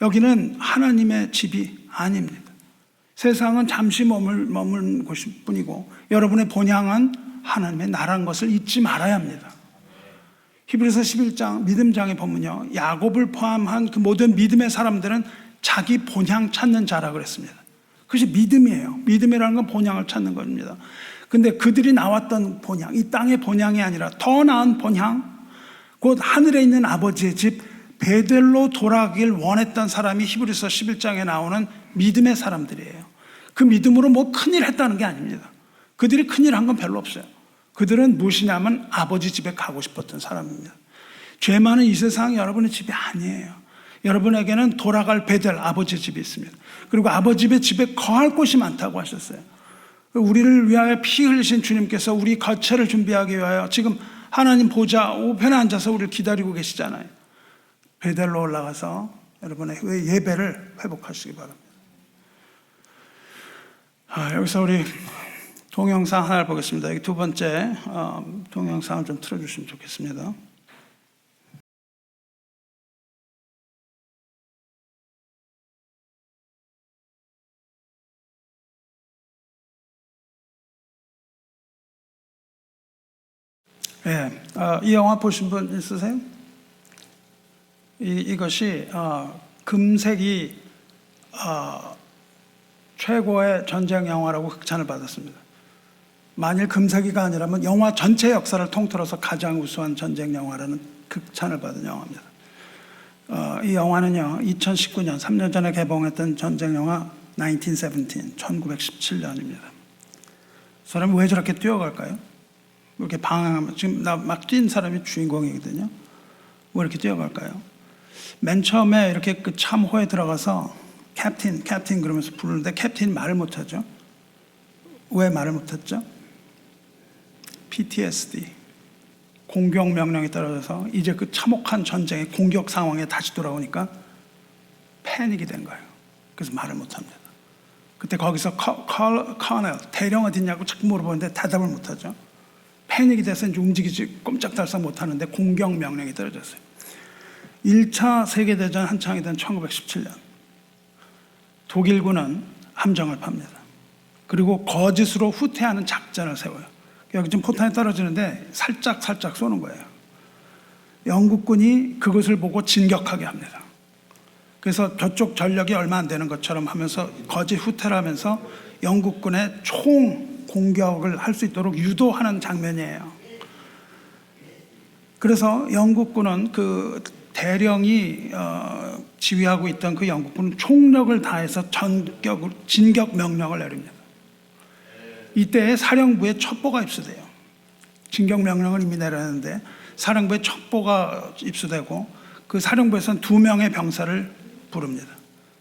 여기는 하나님의 집이 아닙니다. 세상은 잠시 머문 곳일 뿐이고 여러분의 본향은 하나님의 나라는 것을 잊지 말아야 합니다. 히브리서 11장 믿음장의 본문요, 야곱을 포함한 그 모든 믿음의 사람들은 자기 본향 찾는 자라 그랬습니다. 그것이 믿음이에요. 믿음이라는 건 본향을 찾는 겁니다. 근데 그들이 나왔던 본향, 이 땅의 본향이 아니라 더 나은 본향, 곧 하늘에 있는 아버지의 집 베델로 돌아가길 원했던 사람이 히브리서 11장에 나오는 믿음의 사람들이에요. 그 믿음으로 뭐 큰일 했다는 게 아닙니다. 그들이 큰일 한 건 별로 없어요. 그들은 무엇이냐면 아버지 집에 가고 싶었던 사람입니다. 죄 많은 이 세상이 여러분의 집이 아니에요. 여러분에게는 돌아갈 베델 아버지 집이 있습니다. 그리고 아버지 집에 거할 곳이 많다고 하셨어요. 우리를 위하여 피 흘리신 주님께서 우리 거처를 준비하기 위하여 지금 하나님 보좌 우편에 앉아서 우리를 기다리고 계시잖아요. 베델로 올라가서 여러분의 예배를 회복하시기 바랍니다. 여기서 우리 동영상 하나를 보겠습니다. 여기 두 번째 동영상을 좀 틀어주시면 좋겠습니다. 네, 이 영화 보신 분 있으세요? 이것이 금색이 최고의 전쟁 영화라고 극찬을 받았습니다. 만일 금색이가 아니라면 영화 전체 역사를 통틀어서 가장 우수한 전쟁 영화라는 극찬을 받은 영화입니다. 이 영화는요, 2019년 3년 전에 개봉했던 전쟁 영화 1917입니다. 사람이 왜 저렇게 뛰어갈까요? 이렇게 방황하면 지금 나 막 뛴 사람이 주인공이거든요. 왜 이렇게 뛰어갈까요? 맨 처음에 이렇게 그 참호에 들어가서 캡틴 그러면서 부르는데 캡틴이 말을 못하죠. 왜 말을 못했죠? PTSD, 공격 명령이 떨어져서 이제 그 참혹한 전쟁의 공격 상황에 다시 돌아오니까 패닉이 된 거예요. 그래서 말을 못합니다. 그때 거기서 커널 대령 어딨냐고 자꾸 물어보는데 대답을 못하죠. 패닉이 돼서 이제 움직이지 꼼짝달싹 못하는데 공격 명령이 떨어졌어요. 1차 세계대전 한창이던 1917년 독일군은 함정을 팝니다. 그리고 거짓으로 후퇴하는 작전을 세워요. 여기 좀 포탄이 떨어지는데 살짝 쏘는 거예요. 영국군이 그것을 보고 진격하게 합니다. 그래서 저쪽 전력이 얼마 안 되는 것처럼 하면서 거짓 후퇴를 하면서 영국군의 총 공격을 할 수 있도록 유도하는 장면이에요. 그래서 영국군은 그 대령이 지휘하고 있던 그 영국군은 총력을 다해서 진격 명령을 내립니다. 이때 사령부에 첩보가 입수돼요. 진격 명령을 이미 내렸는데 사령부에 첩보가 입수되고 그 사령부에서는 2명의 병사를 부릅니다.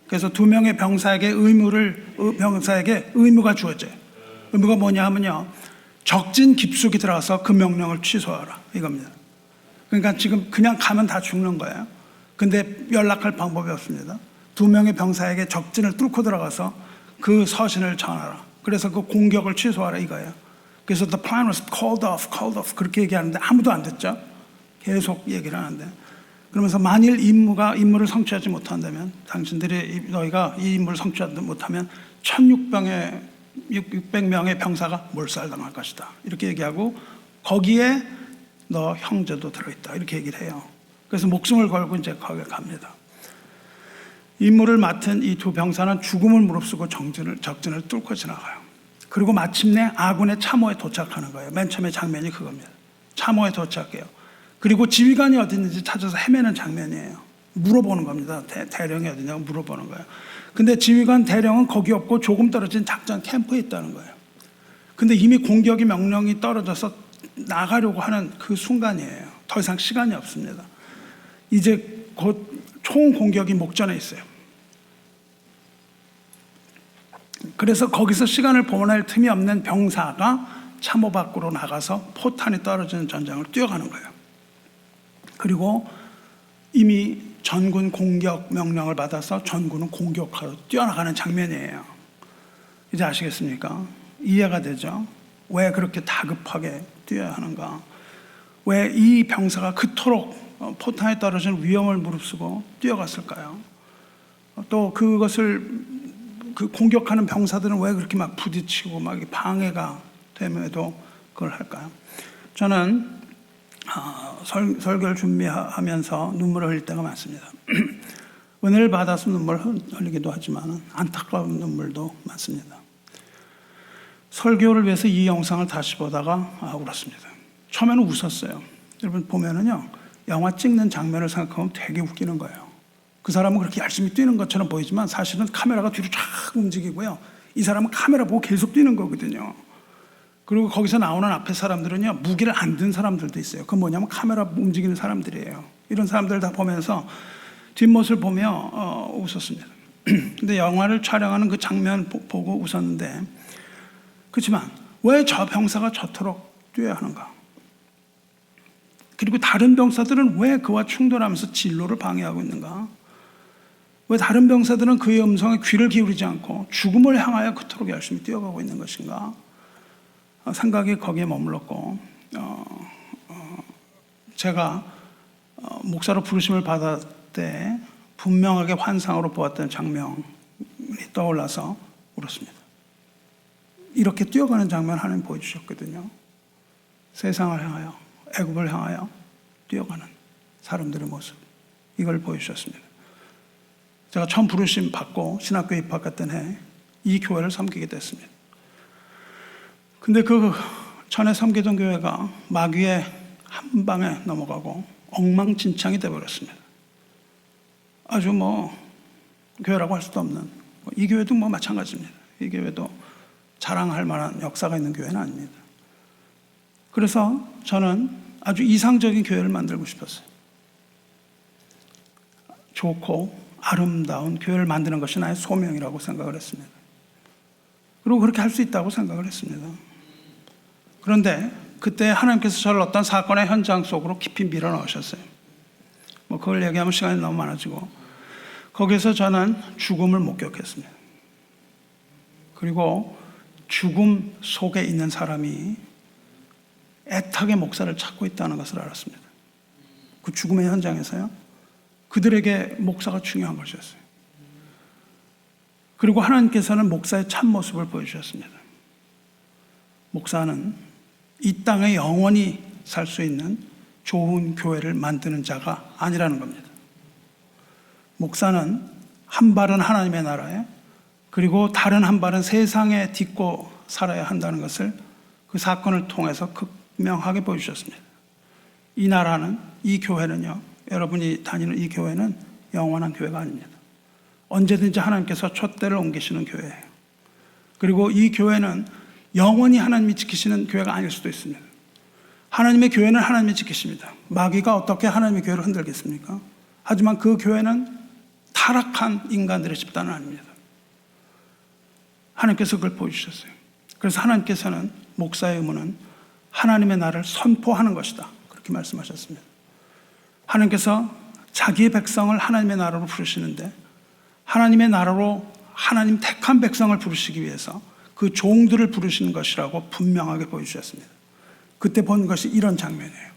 그래서 2명의 병사에게 의무가 주어져요. 의무가 뭐냐 하면요, 적진 깊숙이 들어가서 그 명령을 취소하라 이겁니다. 그러니까 지금 그냥 가면 다 죽는 거예요. 근데 연락할 방법이 없습니다. 2명의 병사에게 적진을 뚫고 들어가서 그 서신을 전하라. 그래서 그 공격을 취소하라 이거예요. 그래서 the plan was called off 그렇게 얘기하는데 아무도 안 듣죠. 계속 얘기를 하는데 그러면서 만일 임무를 성취하지 못한다면 너희가 이 임무를 성취하지 못하면 1600명의 병사가 몰살당할 것이다 이렇게 얘기하고 거기에 너 형제도 들어있다 이렇게 얘기를 해요. 그래서 목숨을 걸고 이제 거기에 갑니다. 임무를 맡은 이 2 병사는 죽음을 무릅쓰고 적진을 뚫고 지나가요. 그리고 마침내 아군의 참호에 도착하는 거예요. 맨 처음에 장면이 그겁니다. 참호에 도착해요. 그리고 지휘관이 어디 있는지 찾아서 헤매는 장면이에요. 물어보는 겁니다. 대령이 어디냐고 물어보는 거예요. 근데 지휘관 대령은 거기 없고 조금 떨어진 작전 캠프에 있다는 거예요. 근데 이미 공격이 명령이 떨어져서 나가려고 하는 그 순간이에요. 더 이상 시간이 없습니다. 이제 곧 총 공격이 목전에 있어요. 그래서 거기서 시간을 보낼 틈이 없는 병사가 참호 밖으로 나가서 포탄이 떨어지는 전장을 뛰어가는 거예요. 그리고 이미 전군 공격 명령을 받아서 전군은 공격하러 뛰어나가는 장면이에요. 이제 아시겠습니까? 이해가 되죠? 왜 그렇게 다급하게 뛰어야 하는가? 왜 이 병사가 그토록 포탄에 떨어지는 위험을 무릅쓰고 뛰어갔을까요? 또 그것을 그 공격하는 병사들은 왜 그렇게 막 부딪히고 막 방해가 됨에도 그걸 할까요? 저는 설교를 준비하면서 눈물을 흘릴 때가 많습니다. 은혜를 받아서 눈물을 흘리기도 하지만 안타까운 눈물도 많습니다. 설교를 위해서 이 영상을 다시 보다가 울었습니다. 처음에는 웃었어요. 여러분 보면은요, 영화 찍는 장면을 생각하면 되게 웃기는 거예요. 그 사람은 그렇게 열심히 뛰는 것처럼 보이지만 사실은 카메라가 뒤로 쫙 움직이고요. 이 사람은 카메라 보고 계속 뛰는 거거든요. 그리고 거기서 나오는 앞에 사람들은요, 무기를 안 든 사람들도 있어요. 그건 뭐냐면 카메라 움직이는 사람들이에요. 이런 사람들 다 보면서 뒷모습을 보며 웃었습니다. 근데 영화를 촬영하는 그 장면 보고 웃었는데, 그렇지만 왜 저 병사가 저토록 뛰어야 하는가? 그리고 다른 병사들은 왜 그와 충돌하면서 진로를 방해하고 있는가? 왜 다른 병사들은 그의 음성에 귀를 기울이지 않고 죽음을 향하여 그토록 열심히 뛰어가고 있는 것인가? 생각이 거기에 머물렀고, 제가 목사로 부르심을 받았을 때 분명하게 환상으로 보았던 장면이 떠올라서 울었습니다. 이렇게 뛰어가는 장면 하나님 보여주셨거든요. 세상을 향하여, 애굽을 향하여 뛰어가는 사람들의 모습, 이걸 보여주셨습니다. 제가 처음 부르심 받고 신학교에 입학했던 해 이 교회를 섬기게 됐습니다. 근데 그 전에 섬기던 교회가 마귀의 한 방에 넘어가고 엉망진창이 되어버렸습니다. 아주 교회라고 할 수도 없는, 이 교회도 마찬가지입니다. 이 교회도 자랑할 만한 역사가 있는 교회는 아닙니다. 그래서 저는 아주 이상적인 교회를 만들고 싶었어요. 좋고 아름다운 교회를 만드는 것이 나의 소명이라고 생각을 했습니다. 그리고 그렇게 할 수 있다고 생각을 했습니다. 그런데 그때 하나님께서 저를 어떤 사건의 현장 속으로 깊이 밀어넣으셨어요. 그걸 얘기하면 시간이 너무 많아지고, 거기서 저는 죽음을 목격했습니다. 그리고 죽음 속에 있는 사람이 애타게 목사를 찾고 있다는 것을 알았습니다. 그 죽음의 현장에서요, 그들에게 목사가 중요한 것이었어요. 그리고 하나님께서는 목사의 참모습을 보여주셨습니다. 목사는 이 땅에 영원히 살 수 있는 좋은 교회를 만드는 자가 아니라는 겁니다. 목사는 한 발은 하나님의 나라에, 그리고 다른 한 발은 세상에 딛고 살아야 한다는 것을 그 사건을 통해서 극명하게 보여주셨습니다. 이 나라는, 이 교회는요, 여러분이 다니는 이 교회는 영원한 교회가 아닙니다. 언제든지 하나님께서 촛대를 옮기시는 교회예요. 그리고 이 교회는 영원히 하나님이 지키시는 교회가 아닐 수도 있습니다. 하나님의 교회는 하나님이 지키십니다. 마귀가 어떻게 하나님의 교회를 흔들겠습니까? 하지만 그 교회는 타락한 인간들의 집단은 아닙니다. 하나님께서 그걸 보여주셨어요. 그래서 하나님께서는 목사의 의무는 하나님의 나라를 선포하는 것이다, 그렇게 말씀하셨습니다. 하나님께서 자기의 백성을 하나님의 나라로 부르시는데, 하나님의 나라로 하나님 택한 백성을 부르시기 위해서 그 종들을 부르시는 것이라고 분명하게 보여주셨습니다. 그때 본 것이 이런 장면이에요.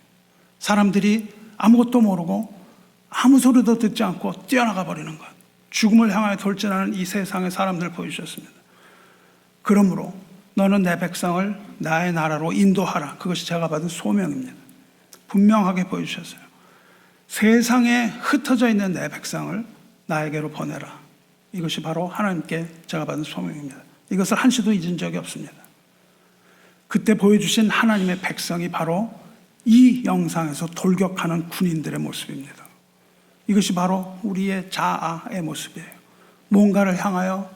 사람들이 아무것도 모르고 아무 소리도 듣지 않고 뛰어나가 버리는 것, 죽음을 향하여 돌진하는 이 세상의 사람들을 보여주셨습니다. 그러므로 너는 내 백성을 나의 나라로 인도하라, 그것이 제가 받은 소명입니다. 분명하게 보여주셨어요. 세상에 흩어져 있는 내 백성을 나에게로 보내라, 이것이 바로 하나님께 제가 받은 소명입니다. 이것을 한시도 잊은 적이 없습니다. 그때 보여주신 하나님의 백성이 바로 이 영상에서 돌격하는 군인들의 모습입니다. 이것이 바로 우리의 자아의 모습이에요. 뭔가를 향하여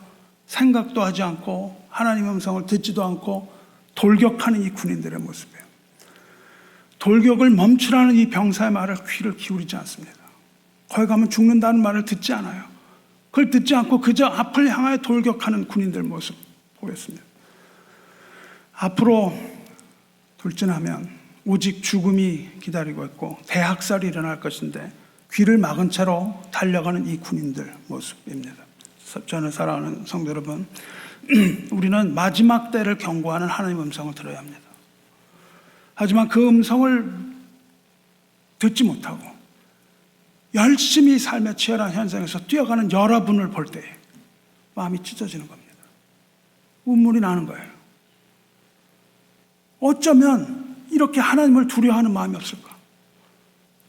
생각도 하지 않고 하나님의 음성을 듣지도 않고 돌격하는 이 군인들의 모습이에요. 돌격을 멈추라는 이 병사의 말을 귀를 기울이지 않습니다. 거기 가면 죽는다는 말을 듣지 않아요. 그걸 듣지 않고 그저 앞을 향하여 돌격하는 군인들 모습 보였습니다. 앞으로 돌진하면 오직 죽음이 기다리고 있고 대학살이 일어날 것인데 귀를 막은 채로 달려가는 이 군인들 모습입니다. 저는 사랑하는 성도 여러분, 우리는 마지막 때를 경고하는 하나님의 음성을 들어야 합니다. 하지만 그 음성을 듣지 못하고 열심히 삶의 치열한 현장에서 뛰어가는 여러분을 볼 때 마음이 찢어지는 겁니다. 눈물이 나는 거예요. 어쩌면 이렇게 하나님을 두려워하는 마음이 없을까?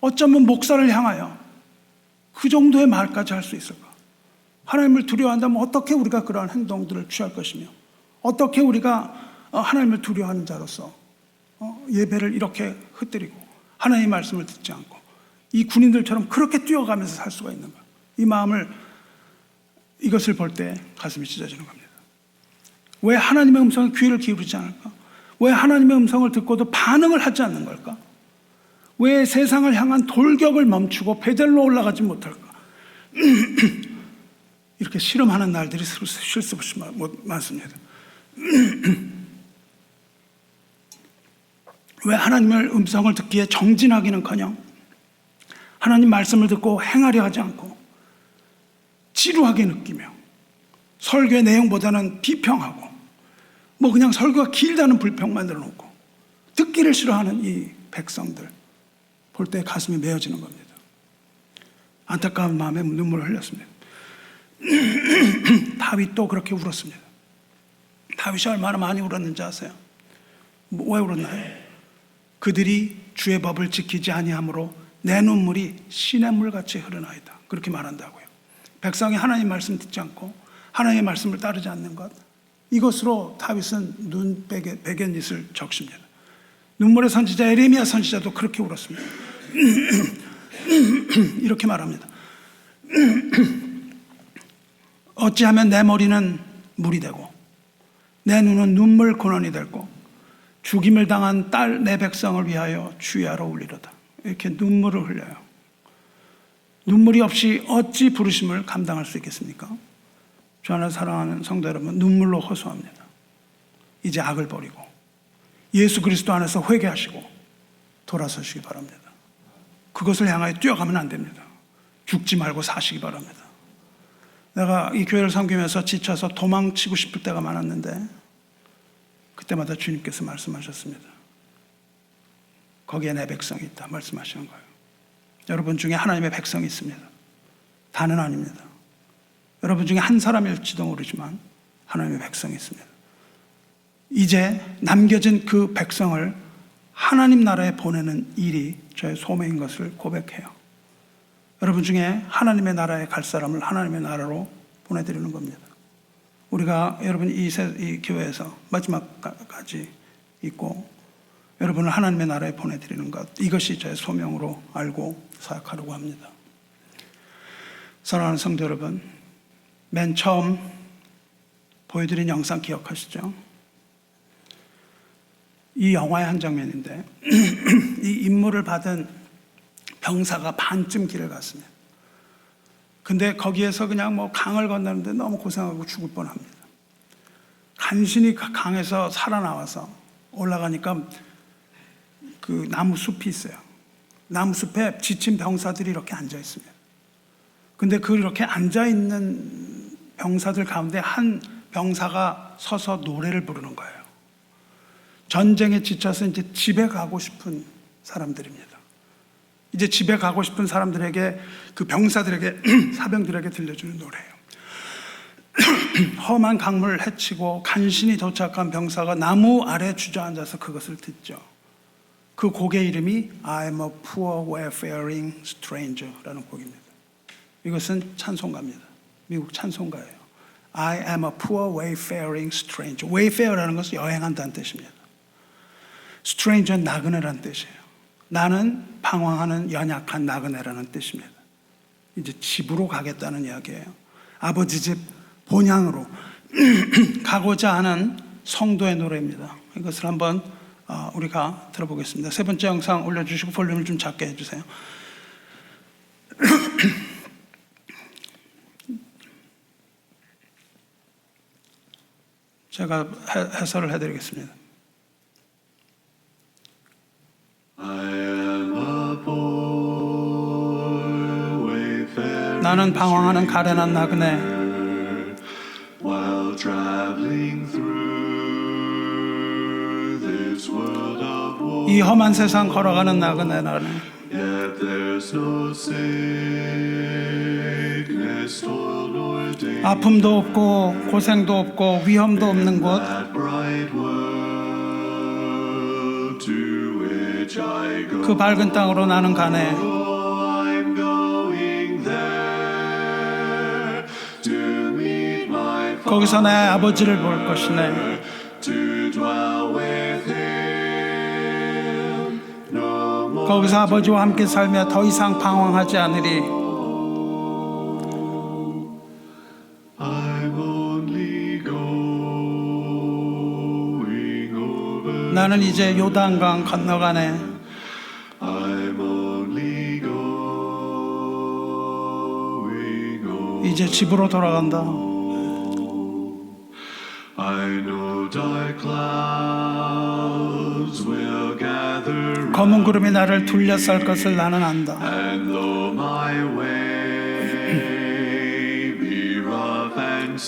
어쩌면 목사를 향하여 그 정도의 말까지 할 수 있을까? 하나님을 두려워한다면 어떻게 우리가 그러한 행동들을 취할 것이며, 어떻게 우리가 하나님을 두려워하는 자로서 예배를 이렇게 흩뜨리고 하나님의 말씀을 듣지 않고 이 군인들처럼 그렇게 뛰어가면서 살 수가 있는가? 이 마음을, 이것을 볼 때 가슴이 찢어지는 겁니다. 왜 하나님의 음성에 귀를 기울이지 않을까? 왜 하나님의 음성을 듣고도 반응을 하지 않는 걸까? 왜 세상을 향한 돌격을 멈추고 베델로 올라가지 못할까? 이렇게 실험하는 날들이 실수없이 많습니다. 왜 하나님의 음성을 듣기에 정진하기는커녕 하나님 말씀을 듣고 행하려 하지 않고 지루하게 느끼며 설교의 내용보다는 비평하고 그냥 설교가 길다는 불평 만들어 놓고 듣기를 싫어하는 이 백성들 볼 때 가슴이 메어지는 겁니다. 안타까운 마음에 눈물을 흘렸습니다. 다윗도 그렇게 울었습니다. 다윗이 얼마나 많이 울었는지 아세요? 왜 울었나요? 그들이 주의 법을 지키지 아니하므로 내 눈물이 시냇물같이 흐르나이다. 그렇게 말한다고요. 백성이 하나님 말씀 듣지 않고 하나님의 말씀을 따르지 않는 것, 이것으로 다윗은 눈베갯잇을 적십니다. 눈물의 선지자 에레미야 선지자도 그렇게 울었습니다. 이렇게 말합니다. 어찌하면 내 머리는 물이 되고 내 눈은 눈물 근원이 되고 죽임을 당한 딸 내 백성을 위하여 주야로 울리로다. 이렇게 눈물을 흘려요. 눈물이 없이 어찌 부르심을 감당할 수 있겠습니까? 주 안에 사랑하는 성도 여러분, 눈물로 호소합니다. 이제 악을 버리고 예수 그리스도 안에서 회개하시고 돌아서시기 바랍니다. 그것을 향하여 뛰어가면 안 됩니다. 죽지 말고 사시기 바랍니다. 내가 이 교회를 섬기면서 지쳐서 도망치고 싶을 때가 많았는데 그때마다 주님께서 말씀하셨습니다. 거기에 내 백성이 있다 말씀하시는 거예요. 여러분 중에 하나님의 백성이 있습니다. 다는 아닙니다. 여러분 중에 한 사람일지도 모르지만 하나님의 백성이 있습니다. 이제 남겨진 그 백성을 하나님 나라에 보내는 일이 저의 소명인 것을 고백해요. 여러분 중에 하나님의 나라에 갈 사람을 하나님의 나라로 보내드리는 겁니다. 우리가 여러분 이 교회에서 마지막까지 있고 여러분을 하나님의 나라에 보내드리는 것, 이것이 저의 소명으로 알고 사역하려고 합니다. 사랑하는 성도 여러분, 맨 처음 보여드린 영상 기억하시죠? 이 영화의 한 장면인데 이 임무를 받은 병사가 반쯤 길을 갔습니다. 근데 거기에서 그냥 강을 건너는데 너무 고생하고 죽을 뻔합니다. 간신히 강에서 살아나와서 올라가니까 그 나무 숲이 있어요. 나무 숲에 지친 병사들이 이렇게 앉아 있습니다. 근데 이렇게 앉아 있는 병사들 가운데 한 병사가 서서 노래를 부르는 거예요. 전쟁에 지쳐서 이제 집에 가고 싶은 사람들입니다. 이제 집에 가고 싶은 사람들에게, 그 병사들에게, 사병들에게 들려주는 노래예요. 험한 강물을 헤치고 간신히 도착한 병사가 나무 아래 주저앉아서 그것을 듣죠. 그 곡의 이름이 I'm a poor wayfaring stranger라는 곡입니다. 이것은 찬송가입니다. 미국 찬송가예요. I am a poor wayfaring stranger. wayfarer라는 것은 여행한다는 뜻입니다. stranger는 나그네라는 뜻이에요. 나는 방황하는 연약한 나그네라는 뜻입니다. 이제 집으로 가겠다는 이야기예요. 아버지 집 본향으로 가고자 하는 성도의 노래입니다. 이것을 한번 우리가 들어보겠습니다. 세 번째 영상 올려주시고 볼륨을 좀 작게 해주세요. 제가 해설을 해드리겠습니다. 나는 방황하는 가련한 나그네. 이 험한 세상 걸어가는 나그네라네. 아픔도 없고 고생도 없고 위험도 없는 곳, 그 밝은 땅으로 나는 가네. 거기서 내 아버지를 볼 것이네. 거기서 아버지와 함께 살며 더 이상 방황하지 않으리. 나는 이제 요단강 건너가네. 이제 집으로 돌아간다. 검은 구름이 나를 둘러쌀 것을 나는 안다.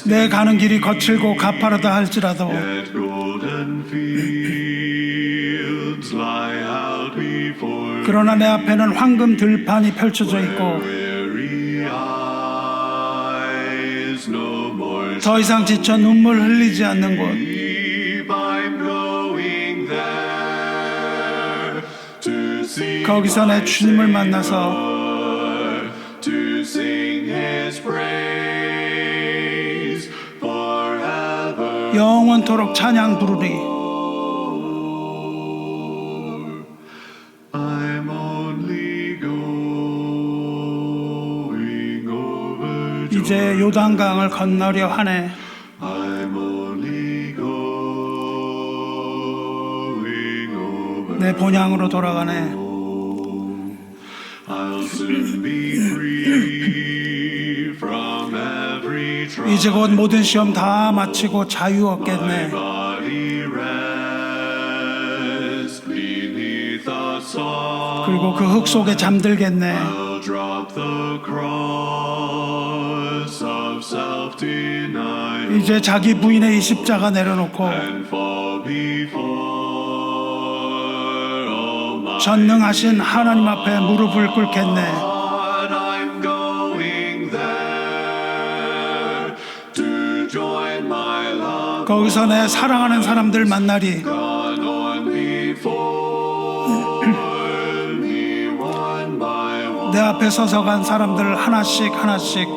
내 가는 길이 거칠고 가파르다 할지라도 그러나 내 앞에는 황금 들판이 펼쳐져 있고 더 이상 지쳐 눈물 흘리지 않는 곳, 거기서 내 주님을 만나서 영원토록 찬양 부르리. 이제 요단강을 건너려 하네. 내 본향으로 돌아가네. 이제 곧 모든 시험 다 마치고 자유 얻겠네. 그리고 그 흙 속에 잠들겠네. 이제 자기 부인의 이 십자가 내려놓고 전능하신 하나님 앞에 무릎을 꿇겠네. 거기서 내 사랑하는 사람들 만나리. 내 앞에 서서간 사람들 하나씩 하나씩.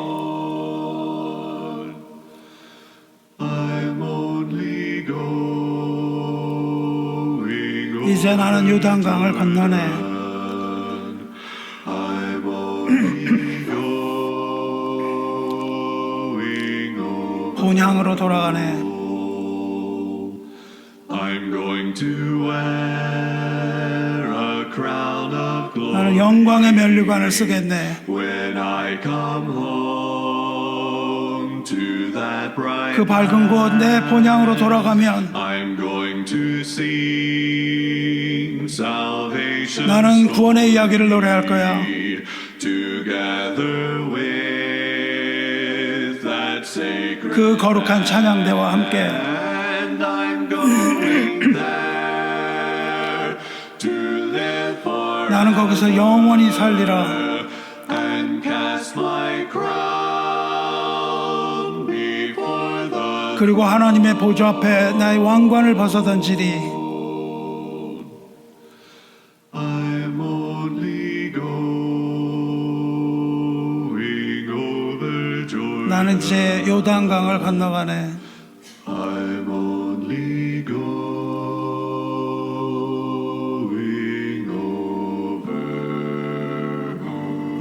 이제 나는 요단강을 건너네. 본향으로 돌아가네. 나는 영광의 면류관을 쓰겠네. 그 밝은 곳 내 본향으로 돌아가면 나는 구원의 이야기를 노래할 거야. 그 거룩한 찬양대와 함께. 나는 거기서 영원히 살리라. 그리고 하나님의 보좌 앞에 나의 왕관을 벗어던지리. 나는 이제 요단강을 건너가네.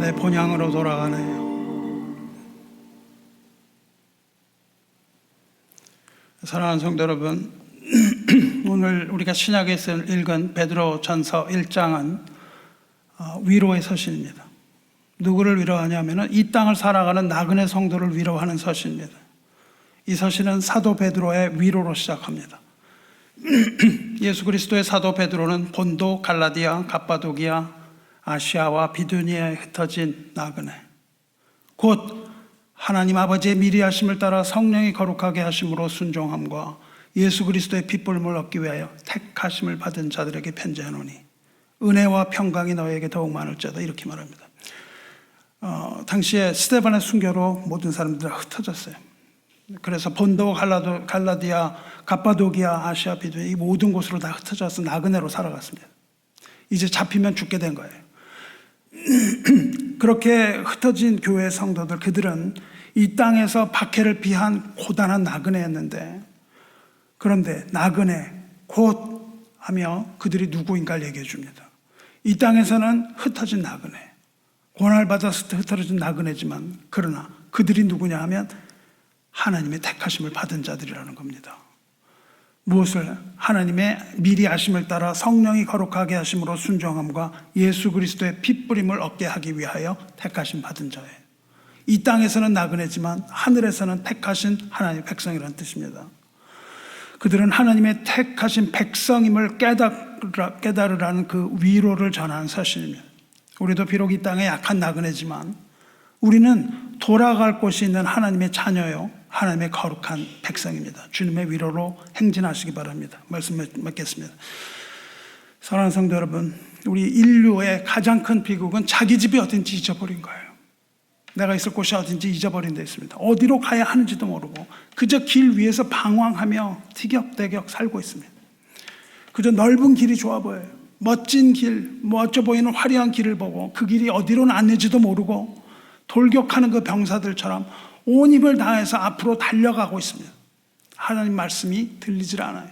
내 본향으로 돌아가네. 사랑하는 성도 여러분, 오늘 우리가 신약에서 읽은 베드로전서 1장은 위로의 서신입니다. 누구를 위로하냐면 이 땅을 살아가는 나그네 성도를 위로하는 서신입니다. 이 서신은 사도 베드로의 위로로 시작합니다. 예수 그리스도의 사도 베드로는 본도, 갈라디아, 갑바도기아, 아시아와 비두니아에 흩어진 나그네, 곧 하나님 아버지의 미리 하심을 따라 성령이 거룩하게 하심으로 순종함과 예수 그리스도의 핏불을 얻기 위하여 택하심을 받은 자들에게 편지하노니 은혜와 평강이 너에게 더욱 많을지어다. 이렇게 말합니다. 당시에 스데반의 순교로 모든 사람들이 흩어졌어요. 그래서 본도, 갈라디아, 갑바도기아, 아시아, 비두에 이 모든 곳으로 다 흩어져서 나그네로 살아갔습니다. 이제 잡히면 죽게 된 거예요. 그렇게 흩어진 교회 성도들, 그들은 이 땅에서 박해를 피한 고단한 나그네였는데, 그런데 나그네 곧 하며 그들이 누구인가를 얘기해 줍니다. 이 땅에서는 흩어진 나그네, 고난을 받아서 흩어진 나그네지만, 그러나 그들이 누구냐 하면 하나님의 택하심을 받은 자들이라는 겁니다. 무엇을? 하나님의 미리 아심을 따라 성령이 거룩하게 하심으로 순종함과 예수 그리스도의 핏부림을 얻게 하기 위하여 택하심 받은 자예요. 이 땅에서는 나그네지만 하늘에서는 택하신 하나님의 백성이라는 뜻입니다. 그들은 하나님의 택하신 백성임을 깨달으라는 그 위로를 전하는 사실입니다. 우리도 비록 이 땅에 약한 나그네지만 우리는 돌아갈 곳이 있는 하나님의 자녀요, 하나님의 거룩한 백성입니다. 주님의 위로로 행진하시기 바랍니다. 말씀 맺겠습니다. 사랑하는 성도 여러분, 우리 인류의 가장 큰 비극은 자기 집이 어딘지 잊어버린 거예요. 내가 있을 곳이 어딘지 잊어버린 데 있습니다. 어디로 가야 하는지도 모르고 그저 길 위에서 방황하며 티격태격 살고 있습니다. 그저 넓은 길이 좋아 보여요. 멋진 길, 멋져 보이는 화려한 길을 보고 그 길이 어디로 났는지도 모르고 돌격하는 그 병사들처럼 온 힘을 다해서 앞으로 달려가고 있습니다. 하나님 말씀이 들리질 않아요.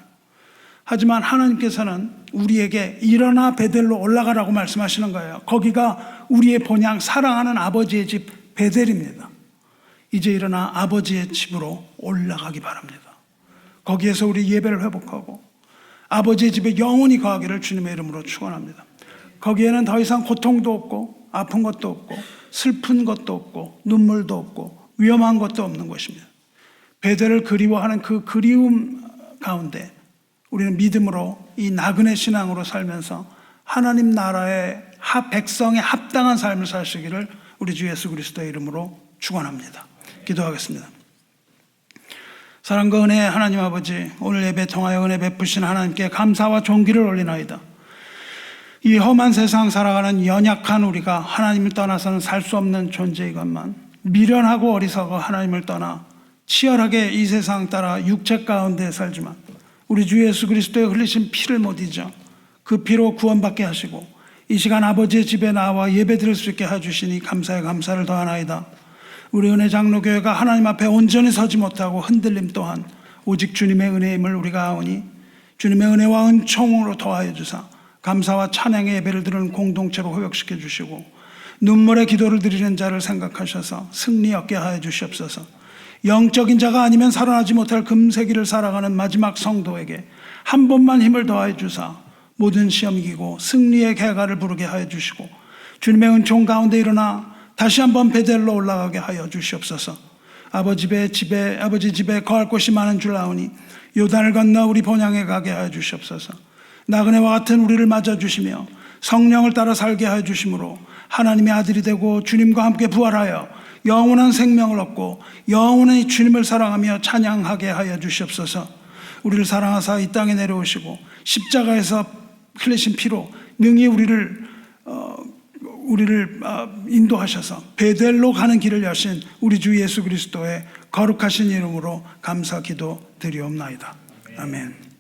하지만 하나님께서는 우리에게 일어나 베델로 올라가라고 말씀하시는 거예요. 거기가 우리의 본향, 사랑하는 아버지의 집 베델입니다. 이제 일어나 아버지의 집으로 올라가기 바랍니다. 거기에서 우리 예배를 회복하고 아버지의 집에 영원히 거하기를 주님의 이름으로 축원합니다. 거기에는 더 이상 고통도 없고 아픈 것도 없고 슬픈 것도 없고 눈물도 없고 위험한 것도 없는 것입니다. 베델을 그리워하는 그 그리움 가운데 우리는 믿음으로 이 나그네 신앙으로 살면서 하나님 나라의 백성에 합당한 삶을 사시기를 우리 주 예수 그리스도의 이름으로 축원합니다. 기도하겠습니다. 사랑과 은혜의 하나님 아버지, 오늘 예배 통하여 은혜 베푸신 하나님께 감사와 존귀를 올리나이다. 이 험한 세상 살아가는 연약한 우리가 하나님을 떠나서는 살 수 없는 존재이건만 미련하고 어리석어 하나님을 떠나 치열하게 이 세상 따라 육체 가운데 살지만 우리 주 예수 그리스도의 흘리신 피를 못 잊어 그 피로 구원받게 하시고 이 시간 아버지의 집에 나와 예배 드릴 수 있게 해주시니 감사에 감사를 더하나이다. 우리 은혜 장로교회가 하나님 앞에 온전히 서지 못하고 흔들림 또한 오직 주님의 은혜임을 우리가 아오니 주님의 은혜와 은총으로 더하여 주사 감사와 찬양의 예배를 드리는 공동체로 회복시켜 주시고 눈물의 기도를 드리는 자를 생각하셔서 승리 얻게 하여 주시옵소서. 영적인 자가 아니면 살아나지 못할 금세기를 살아가는 마지막 성도에게 한 번만 힘을 더하여 주사 모든 시험 이기고 승리의 개가를 부르게 하여 주시고 주님의 은총 가운데 일어나 다시 한번 베델로 올라가게 하여 주시옵소서. 아버지 집에 거할 곳이 많은 줄 아오니 요단을 건너 우리 본향에 가게 하여 주시옵소서. 나그네와 같은 우리를 맞아주시며 성령을 따라 살게 하여 주심으로 하나님의 아들이 되고 주님과 함께 부활하여 영원한 생명을 얻고 영원히 주님을 사랑하며 찬양하게 하여 주시옵소서. 우리를 사랑하사 이 땅에 내려오시고 십자가에서 흘리신 피로 능히 우리를 인도하셔서 베델로 가는 길을 여신 우리 주 예수 그리스도의 거룩하신 이름으로 감사 기도 드리옵나이다. 아멘.